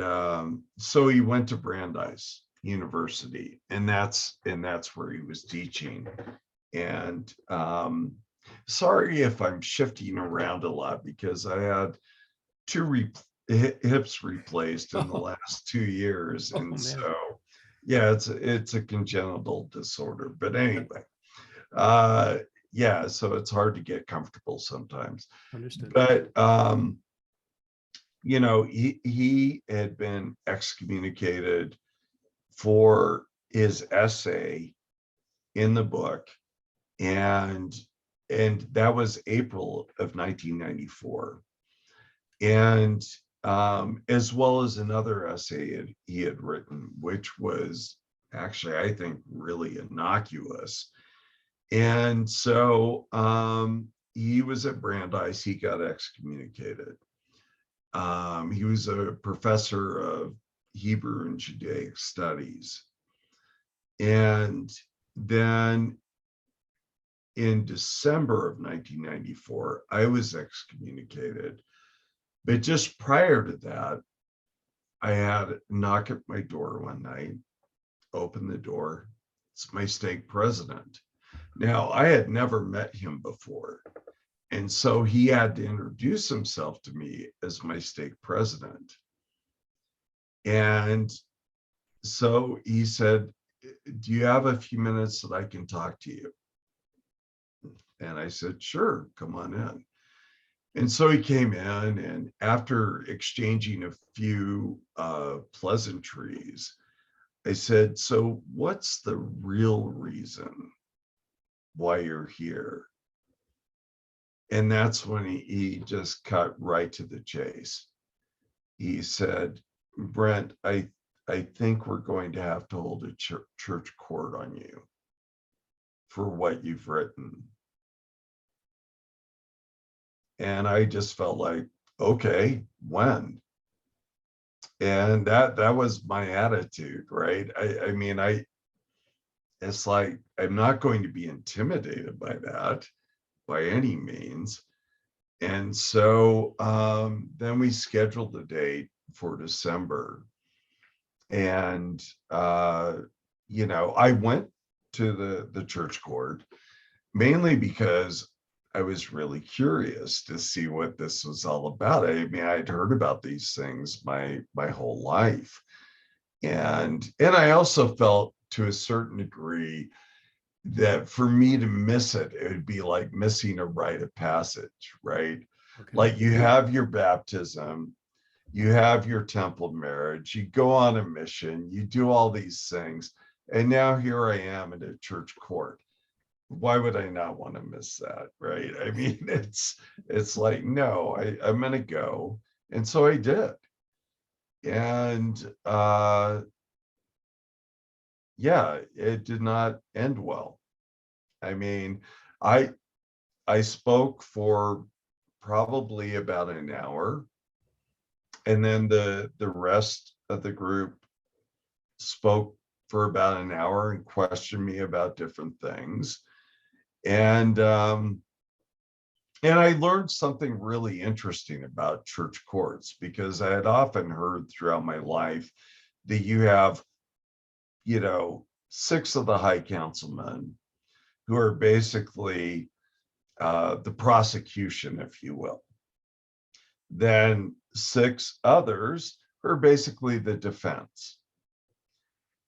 [SPEAKER 2] so he went to Brandeis University, and that's where he was teaching. And sorry if I'm shifting around a lot, because I had two hips replaced in the last 2 years, and so yeah, it's a congenital disorder. But anyway, yeah, so it's hard to get comfortable sometimes.
[SPEAKER 1] Understood.
[SPEAKER 2] But he had been excommunicated for his essay in the book, and that was April of 1994. And as well as another essay he had written, which was actually, I think, really innocuous. And so he was at Brandeis, he got excommunicated. He was a professor of Hebrew and Judaic studies. And then in December of 1994, I was excommunicated. But just prior to that, I had a knock at my door one night, open the door. It's my stake president. Now, I had never met him before. And so he had to introduce himself to me as my stake president. And so he said, "Do you have a few minutes that I can talk to you?" And I said, "Sure, come on in." And so he came in, and after exchanging a few pleasantries, I said, "So what's the real reason why you're here?" And that's when he just cut right to the chase. He said, "Brent, I think we're going to have to hold a church court on you for what you've written." And I just felt like, okay, when? And that was my attitude, right? I mean, it's like, I'm not going to be intimidated by that by any means. And so then we scheduled the date for December. And I went to the church court mainly because I was really curious to see what this was all about. I mean, I'd heard about these things my whole life. And I also felt to a certain degree that for me to miss it, it would be like missing a rite of passage, right? Okay. Like, you have your baptism, you have your temple marriage, you go on a mission, you do all these things, and now here I am in a church court. Why would I not want to miss that, right? I mean, it's like, no, I'm gonna go. And so I did. And yeah, it did not end well. I mean, I spoke for probably about an hour, and then the rest of the group spoke for about an hour and questioned me about different things. And I learned something really interesting about church courts, because I had often heard throughout my life that you have, 6 of the high councilmen who are basically the prosecution, if you will. Then 6 others are basically the defense.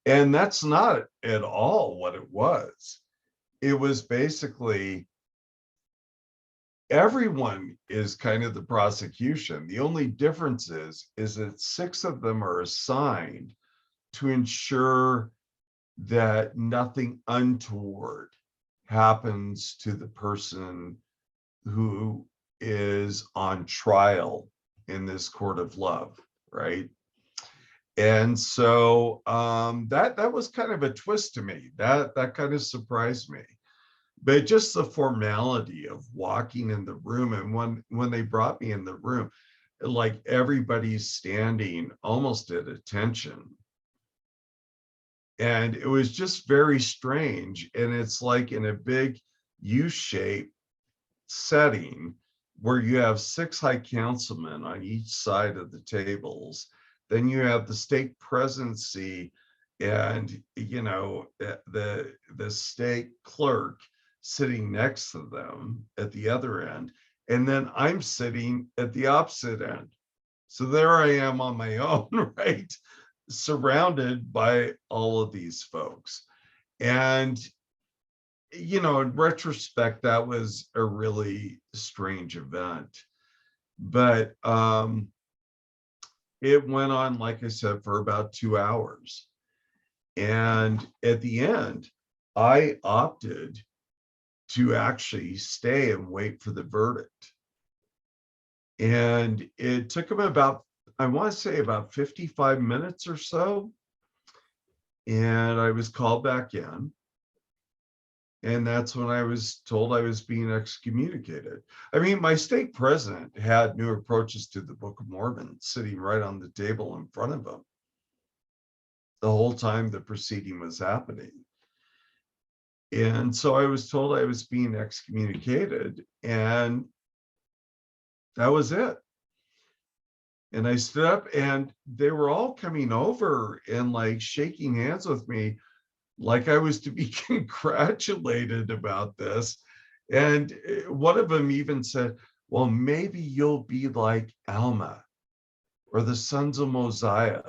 [SPEAKER 2] And that's not at all what it was. It was basically everyone is kind of the prosecution. The only difference is that 6 of them are assigned to ensure that nothing untoward happens to the person who is on trial in this court of love, right? And so that was kind of a twist to me. That kind of surprised me. But just the formality of walking in the room, and when they brought me in the room, like everybody's standing almost at attention. And it was just very strange. And it's like in a big U-shaped setting where you have 6 high councilmen on each side of the tables. Then you have the stake presidency and, you know, the stake clerk sitting next to them at the other end. And then I'm sitting at the opposite end. So there I am on my own, right? Surrounded by all of these folks. And, you know, in retrospect, that was a really strange event. But it went on, like I said, for about 2 hours. And at the end, I opted to actually stay and wait for the verdict. And it took them about, I want to say about 55 minutes or so. And I was called back in. And that's when I was told I was being excommunicated. I mean, my stake president had New Approaches to the Book of Mormon sitting right on the table in front of him the whole time the proceeding was happening. And so I was told I was being excommunicated, and that was it. And I stood up, and they were all coming over and like shaking hands with me, like I was to be congratulated about this. And one of them even said, well, maybe you'll be like Alma or the sons of Mosiah,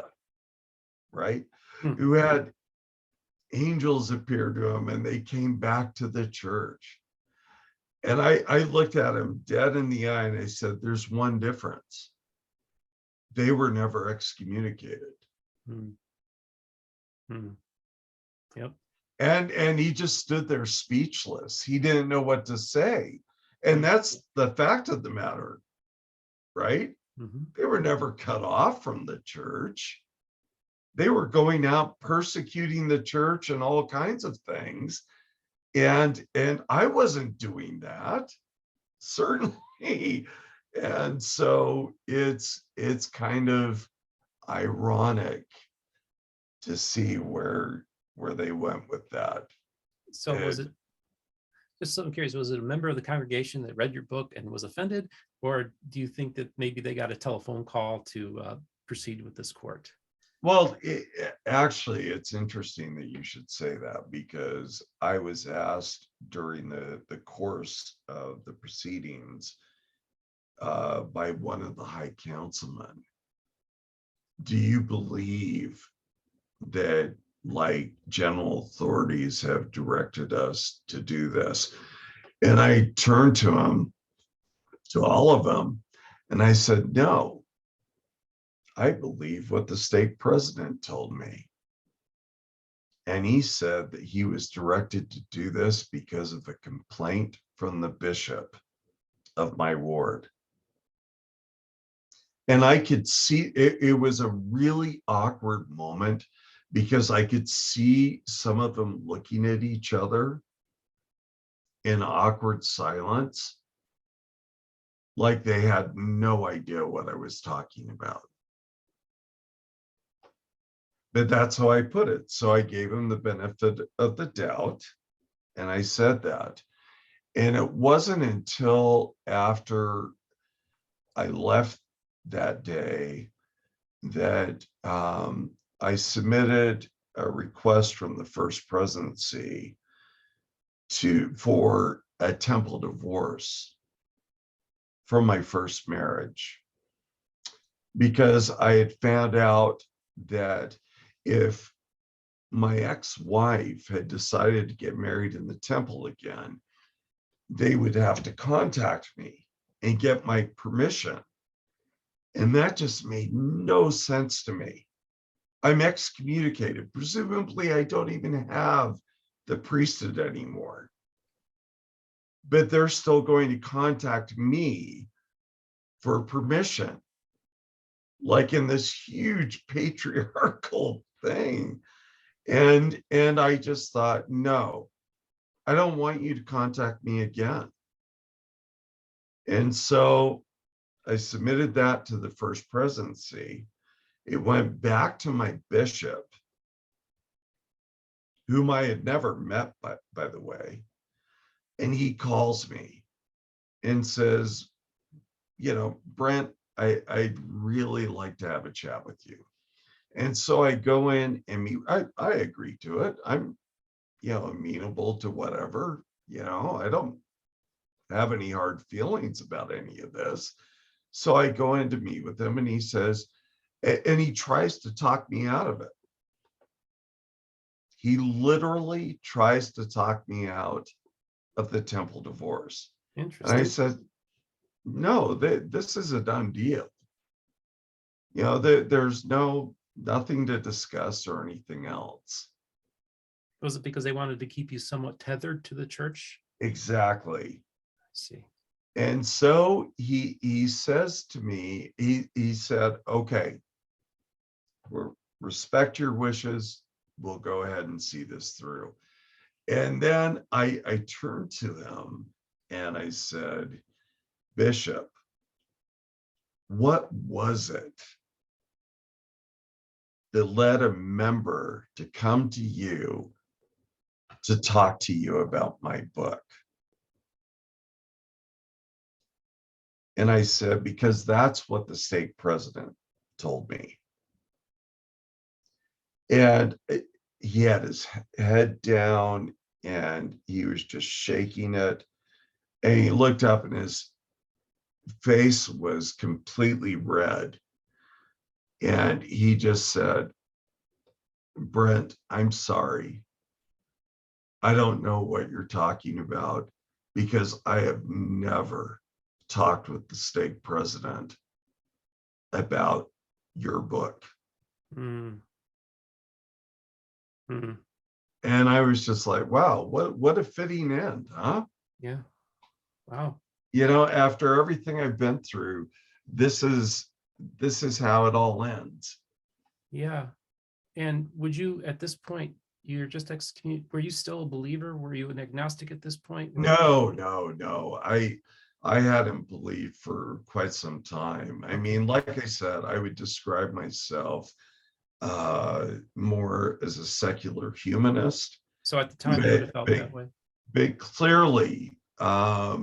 [SPEAKER 2] right? Who had angels appear to him and they came back to the church. And I looked at him dead in the eye and I said, there's one difference. They were never excommunicated.
[SPEAKER 1] Yep.
[SPEAKER 2] And he just stood there speechless. He didn't know what to say. And that's the fact of the matter, right? They were never cut off from the church. They were going out persecuting the church and all kinds of things. And I wasn't doing that, certainly. And so it's kind of ironic to see where they went with that.
[SPEAKER 1] So was it, just so I'm curious, was it a member of the congregation that read your book and was offended? Or do you think that maybe they got a telephone call to proceed with this court?
[SPEAKER 2] Well, actually, it's interesting that you should say that, because I was asked during the course of the proceedings by one of the high councilmen, do you believe that like general authorities have directed us to do this? And I turned to him, to all of them, and I said, no. I believe what the stake president told me. And he said that he was directed to do this because of a complaint from the bishop of my ward. And I could see it was a really awkward moment, because I could see some of them looking at each other in awkward silence, like they had no idea what I was talking about. But that's how I put it. So I gave him the benefit of the doubt, and I said that. And it wasn't until after I left that day that I submitted a request from the First Presidency for a temple divorce from my first marriage, because I had found out that if my ex-wife had decided to get married in the temple again, they would have to contact me and get my permission. And that just made no sense to me. I'm excommunicated. Presumably, I don't even have the priesthood anymore. But they're still going to contact me for permission, like in this huge patriarchal thing. And I just thought, no, I don't want you to contact me again. And so I submitted that to the First Presidency. It went back to my bishop, whom I had never met, by the way. And he calls me and says, you know, Brent, I'd really like to have a chat with you. And so I go in and meet, I agree to it. I'm, amenable to whatever, I don't have any hard feelings about any of this. So I go in to meet with him and he says, and he tries to talk me out of it. He literally tries to talk me out of the temple divorce.
[SPEAKER 1] Interesting.
[SPEAKER 2] And I said, no, this is a done deal. There's nothing to discuss or anything else.
[SPEAKER 1] Was it because they wanted to keep you somewhat tethered to the church?
[SPEAKER 2] Exactly.
[SPEAKER 1] I see.
[SPEAKER 2] And so he says to me, he said, okay, we'll respect your wishes. We'll go ahead and see this through. And then I turned to him and I said, Bishop, what was it that led a member to come to you to talk to you about my book? And I said, because that's what the stake president told me. And he had his head down and he was just shaking it. And he looked up and his face was completely red. And he just said, Brent, I'm sorry. I don't know what you're talking about because I have never talked with the stake president about your book.
[SPEAKER 1] Mm. Mm.
[SPEAKER 2] And I was just like, wow, what a fitting end, huh?
[SPEAKER 1] Yeah. Wow.
[SPEAKER 2] After everything I've been through, this is how it all ends.
[SPEAKER 1] Yeah. And would you, at this point, you're just were you still a believer? Were you an agnostic at this point?
[SPEAKER 2] No. I hadn't believed for quite some time. I mean, like I said, I would describe myself more as a secular humanist.
[SPEAKER 1] So at the time, you would have felt that way.
[SPEAKER 2] But clearly, not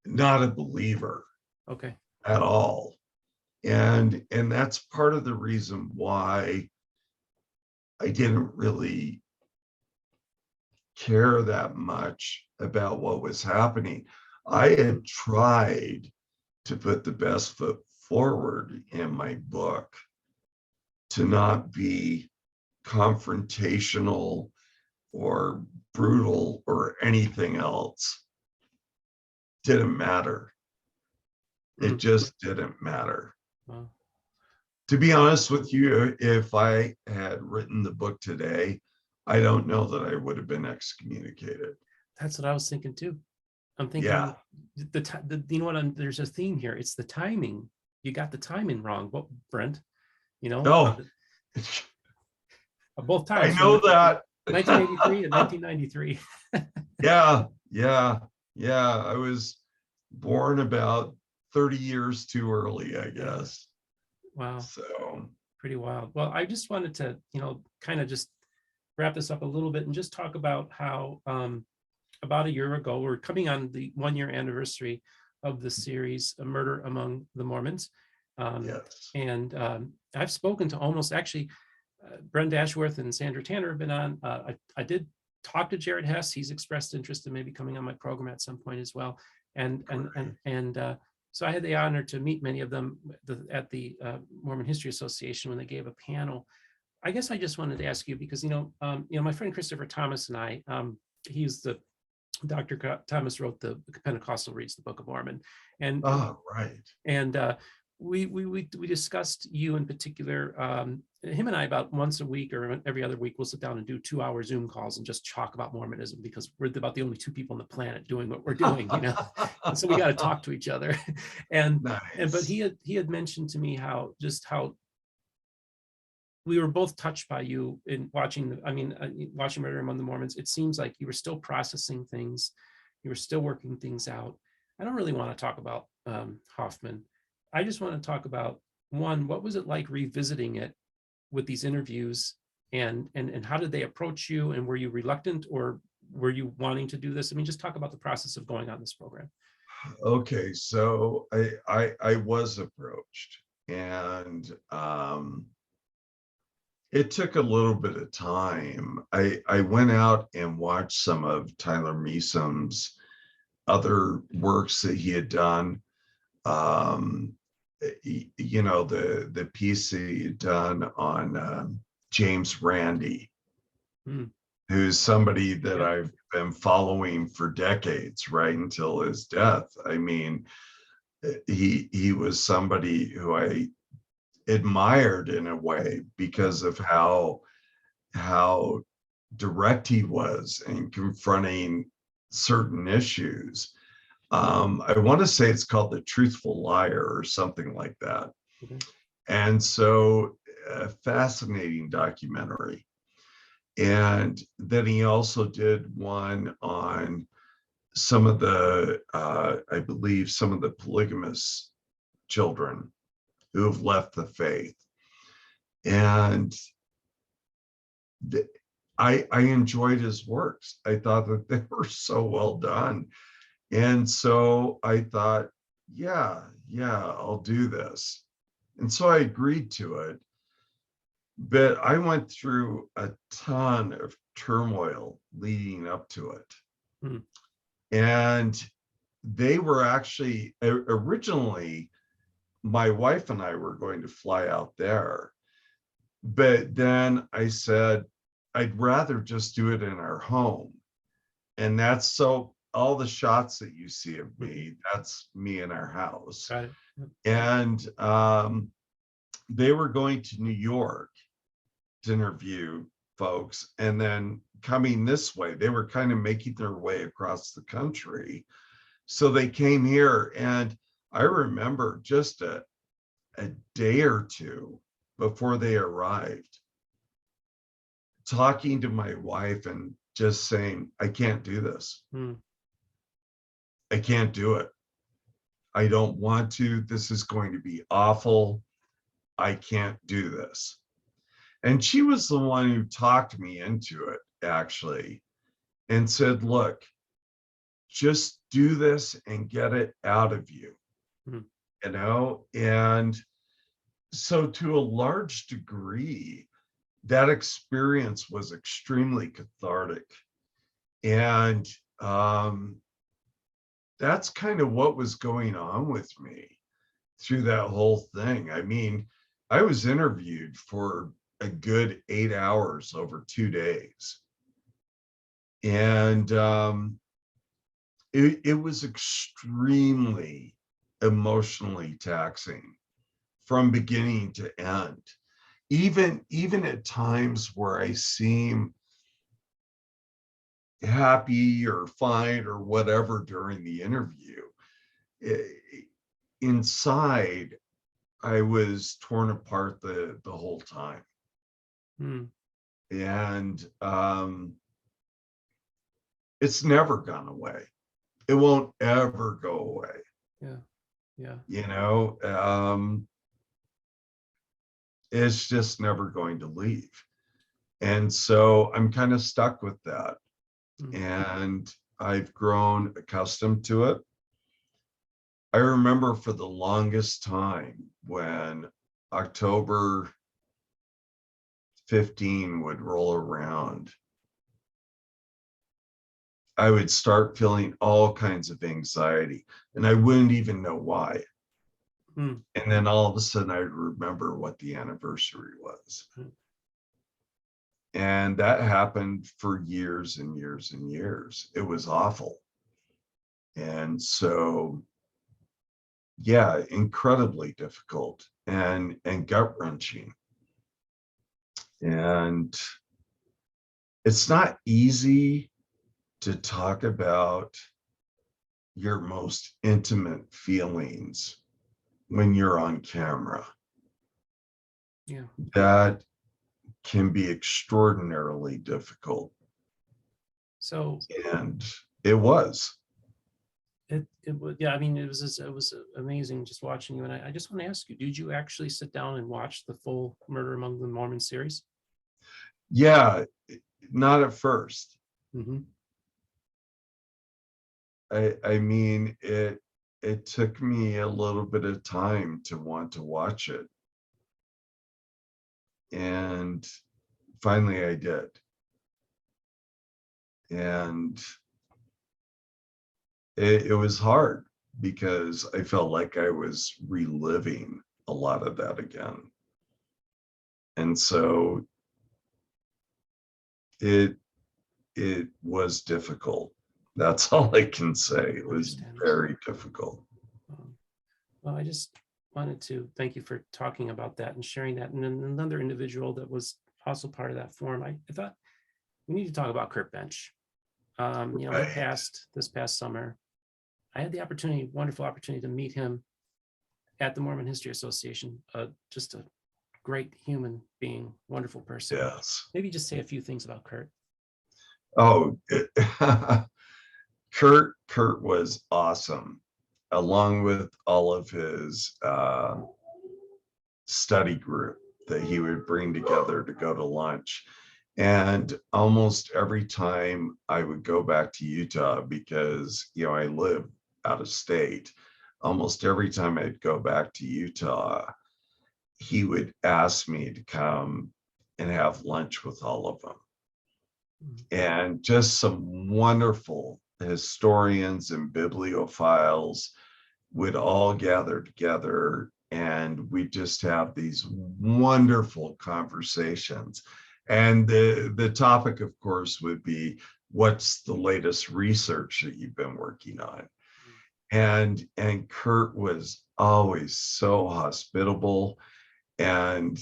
[SPEAKER 2] a believer.
[SPEAKER 1] Okay.
[SPEAKER 2] At all. And that's part of the reason why I didn't really care that much about what was happening. I had tried to put the best foot forward in my book, to not be confrontational or brutal or anything else. Didn't matter. It just didn't matter.
[SPEAKER 1] Wow.
[SPEAKER 2] To be honest with you, if I had written the book today, I don't know that I would have been excommunicated.
[SPEAKER 1] That's what I was thinking too. I'm thinking,
[SPEAKER 2] Yeah.
[SPEAKER 1] You know what? There's a theme here. It's the timing. You got the timing wrong, Brent.
[SPEAKER 2] No.
[SPEAKER 1] Both times.
[SPEAKER 2] I know that.
[SPEAKER 1] 1983 and 1993.
[SPEAKER 2] Yeah. I was born about 30 years too early, I guess.
[SPEAKER 1] Wow.
[SPEAKER 2] So
[SPEAKER 1] pretty wild. Well, I just wanted to, kind of just wrap this up a little bit and just talk about how about a year ago, we're coming on the 1-year anniversary of the series, A Murder Among the Mormons.
[SPEAKER 2] Yes.
[SPEAKER 1] And I've spoken to almost, actually, Brent Ashworth and Sandra Tanner have been on. I did talked to Jared Hess. He's expressed interest in maybe coming on my program at some point as well. So I had the honor to meet many of them at the Mormon History Association when they gave a panel. I guess I just wanted to ask you because my friend Christopher Thomas and I, he's the Dr. Thomas wrote the Pentecostal Reads the Book of Mormon, and we discussed you in particular. Him and I about once a week or every other week we'll sit down and do 2-hour Zoom calls and just talk about Mormonism because we're about the only two people on the planet doing what we're doing, and so we got to talk to each other. But he had mentioned to me how we were both touched by you in watching Murder Among the Mormons. It seems like you were still processing things, you were still working things out. I don't really want to talk about Hoffman. I just want to talk about, one, what was it like revisiting it with these interviews, and how did they approach you, and were you reluctant or were you wanting to do this? I mean, just talk about the process of going on this program.
[SPEAKER 2] Okay, so I was approached, and it took a little bit of time. I went out and watched some of Tyler Meesum's other works that he had done. The piece that he had done on James Randi, who's somebody that I've been following for decades, right until his death. I mean, he was somebody who I admired in a way because of how direct he was in confronting certain issues. I want to say it's called The Truthful Liar or something like that. And so a fascinating documentary. And then he also did one on some of the, I believe, some of the polygamous children who have left the faith. And I enjoyed his works. I thought that they were so well done. And so I thought, yeah, I'll do this. And so I agreed to it. But I went through a ton of turmoil leading up to it. And they were actually, originally, my wife and I were going to fly out there. But then I said, I'd rather just do it in our home. And that's so all the shots that you see of me, that's me in our house.
[SPEAKER 1] Got it.
[SPEAKER 2] And they were going to New York to interview folks, and then coming this way, they were kind of making their way across the country. So they came here, and I remember just a day or two before they arrived, talking to my wife and just saying, I can't do this. I can't do it. I don't want to. This is going to be awful. I can't do this. And she was the one who talked me into it, actually, and said, look, just do this and get it out of you, And so to a large degree, that experience was extremely cathartic. And that's kind of what was going on with me through that whole thing. I mean, I was interviewed for a good 8 hours over 2 days. And it was extremely emotionally taxing from beginning to end. Even at times where I seem happy or fine or whatever during the interview, inside I was torn apart the whole time. And it's never gone away. It won't ever go away. It's just never going to leave. And so I'm kind of stuck with that. And I've grown accustomed to it. I remember for the longest time when October 15 would roll around, I would start feeling all kinds of anxiety, and I wouldn't even know why.
[SPEAKER 1] Hmm.
[SPEAKER 2] And then all of a sudden I'd remember what the anniversary was.
[SPEAKER 1] Hmm.
[SPEAKER 2] And that happened for years and years and years. It was awful. And so, yeah, incredibly difficult and gut-wrenching. And it's not easy to talk about your most intimate feelings when you're on camera.
[SPEAKER 1] Yeah.
[SPEAKER 2] That can be extraordinarily difficult.
[SPEAKER 1] So
[SPEAKER 2] And it was.
[SPEAKER 1] it was, yeah, I mean, it was amazing just watching you. And I just want to ask you, did you actually sit down and watch the full Murder Among the Mormons series?
[SPEAKER 2] Yeah, not at first.
[SPEAKER 1] Mm-hmm.
[SPEAKER 2] I mean, it took me a little bit of time to want to watch it. And finally I did. And it was hard because I felt like I was reliving a lot of that again. And so it was difficult. That's all I can say. It was very difficult.
[SPEAKER 1] Well, I just wanted to thank you for talking about that and sharing that. And then another individual that was also part of that forum, I thought we need to talk about Curt Bench. He
[SPEAKER 2] Right.
[SPEAKER 1] passed this past summer. I had the opportunity, wonderful opportunity, to meet him at the Mormon History Association. Just a great human being, wonderful person.
[SPEAKER 2] Yes.
[SPEAKER 1] Maybe just say a few things about Curt.
[SPEAKER 2] Oh, Curt was awesome, along with all of his study group that he would bring together to go to lunch. And almost every time I would go back to Utah, because I live out of state, almost every time I'd go back to Utah, he would ask me to come and have lunch with all of them. And just some wonderful historians and bibliophiles would all gather together, and we just have these wonderful conversations. And the topic, of course, would be, what's the latest research that you've been working on? And Curt was always so hospitable. And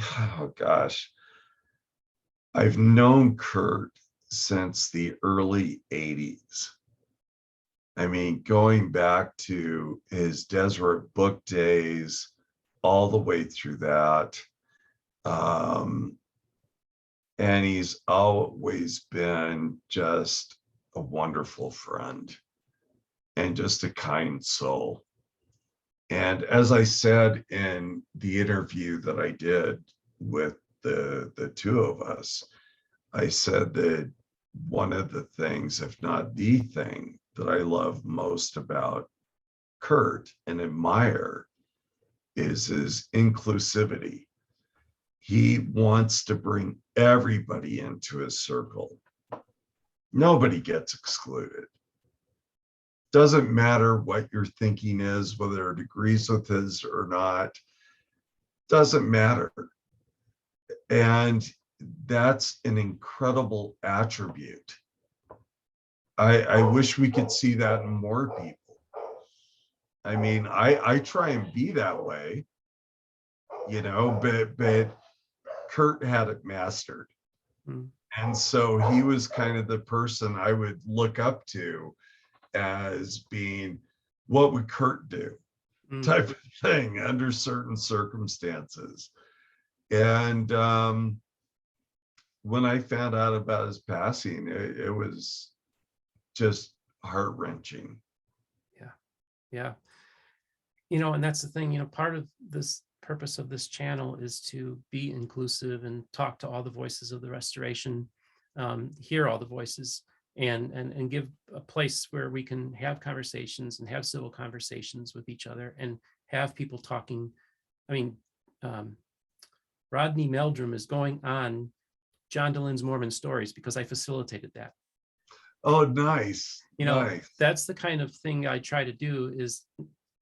[SPEAKER 2] oh gosh, I've known Curt since the early 80s. I mean, going back to his Deseret book days, all the way through that. And he's always been just a wonderful friend and just a kind soul. And as I said in the interview that I did with the two of us, I said that one of the things, if not the thing, that I love most about Curt and admire is his inclusivity. He wants to bring everybody into his circle. Nobody gets excluded. Doesn't matter what your thinking is, whether it agrees with his or not, doesn't matter. And that's an incredible attribute. I wish we could see that in more people. I mean, I try and be that way, but Curt had it mastered. And so he was kind of the person I would look up to as being, what would Curt do? Type of thing under certain circumstances. And when I found out about his passing, it was just heart-wrenching.
[SPEAKER 1] Yeah. And that's the thing, part of this purpose of this channel is to be inclusive and talk to all the voices of the restoration, hear all the voices, and give a place where we can have conversations and have civil conversations with each other and have people talking. I mean, Rodney Meldrum is going on John Dehling's Mormon Stories because I facilitated that.
[SPEAKER 2] Oh, nice.
[SPEAKER 1] You know,
[SPEAKER 2] Nice.
[SPEAKER 1] that's the kind of thing I try to do. Is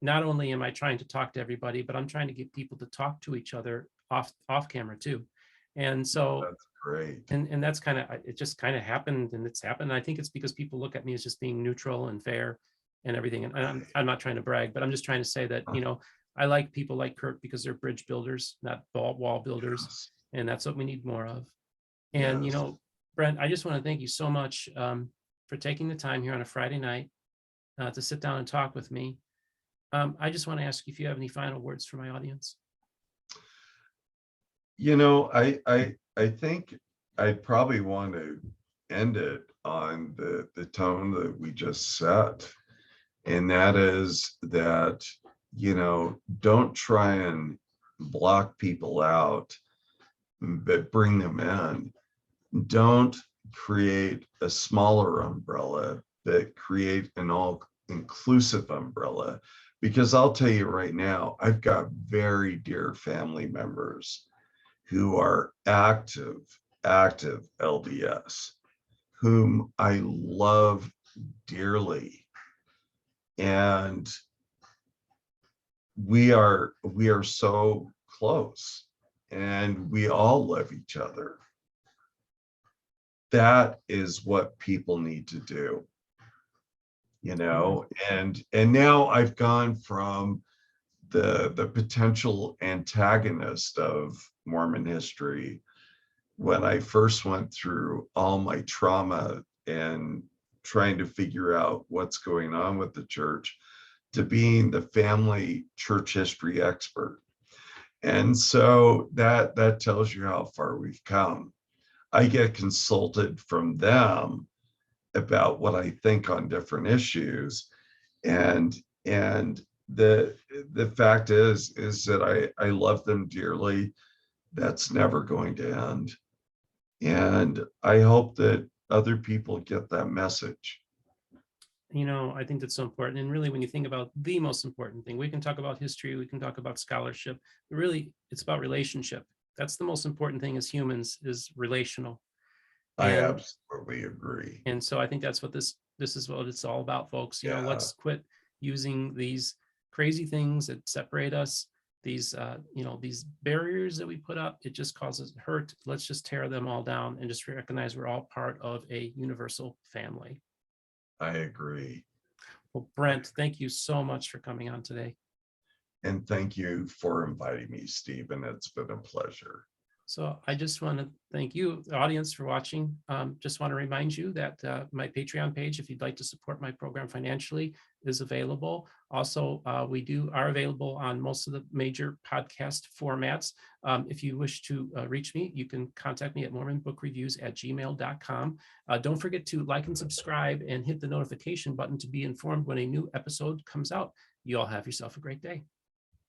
[SPEAKER 1] not only am I trying to talk to everybody, but I'm trying to get people to talk to each other off camera too. And so
[SPEAKER 2] That's great.
[SPEAKER 1] and that's kind of, it just kind of happened, and it's happened. I think it's because people look at me as just being neutral and fair and everything. And I'm not trying to brag, but I'm just trying to say that, you know, I like people like Curt because they're bridge builders, not wall builders.
[SPEAKER 2] Yes.
[SPEAKER 1] And that's what we need more of. And, you
[SPEAKER 2] Yes.
[SPEAKER 1] know, Brent, I just want to thank you so much for taking the time here on a Friday night to sit down and talk with me. I just want to ask you if you have any final words for my audience.
[SPEAKER 2] You know, I think I probably want to end it on the tone that we just set. And that is that, you know, don't try and block people out, but bring them in. Don't create a smaller umbrella, but create an all-inclusive umbrella. Because I'll tell you right now, I've got very dear family members who are active LDS, whom I love dearly. And we are so close, and we all love each other. That is what people need to do, you know. And now I've gone from the potential antagonist of Mormon history when I first went through all my trauma and trying to figure out what's going on with the church, to being the family church history expert. And so that tells you how far we've come. I get consulted from them about what I think on different issues. And the fact is that I love them dearly. That's never going to end. And I hope that other people get that message.
[SPEAKER 1] You know, I think that's so important. And really, when you think about the most important thing, we can talk about history, we can talk about scholarship, but really it's about relationship. That's the most important thing as humans, is relational.
[SPEAKER 2] I
[SPEAKER 1] And
[SPEAKER 2] absolutely agree.
[SPEAKER 1] and so I think that's what this is what it's all about, folks. You know,
[SPEAKER 2] Yeah.
[SPEAKER 1] let's quit using these crazy things that separate us, these you know, these barriers that we put up. It just causes hurt. Let's just tear them all down and just recognize we're all part of a universal family.
[SPEAKER 2] I agree.
[SPEAKER 1] Well, Brent, thank you so much for coming on today.
[SPEAKER 2] And thank you for inviting me, Stephen. It's been a pleasure.
[SPEAKER 1] So I just want to thank you, the audience, for watching. Just want to remind you that my Patreon page, if you'd like to support my program financially, is available. Also, we are available on most of the major podcast formats. If you wish to reach me, you can contact me at mormonbookreviews@gmail.com. Don't forget to like and subscribe and hit the notification button to be informed when a new episode comes out. You all have yourself a great day.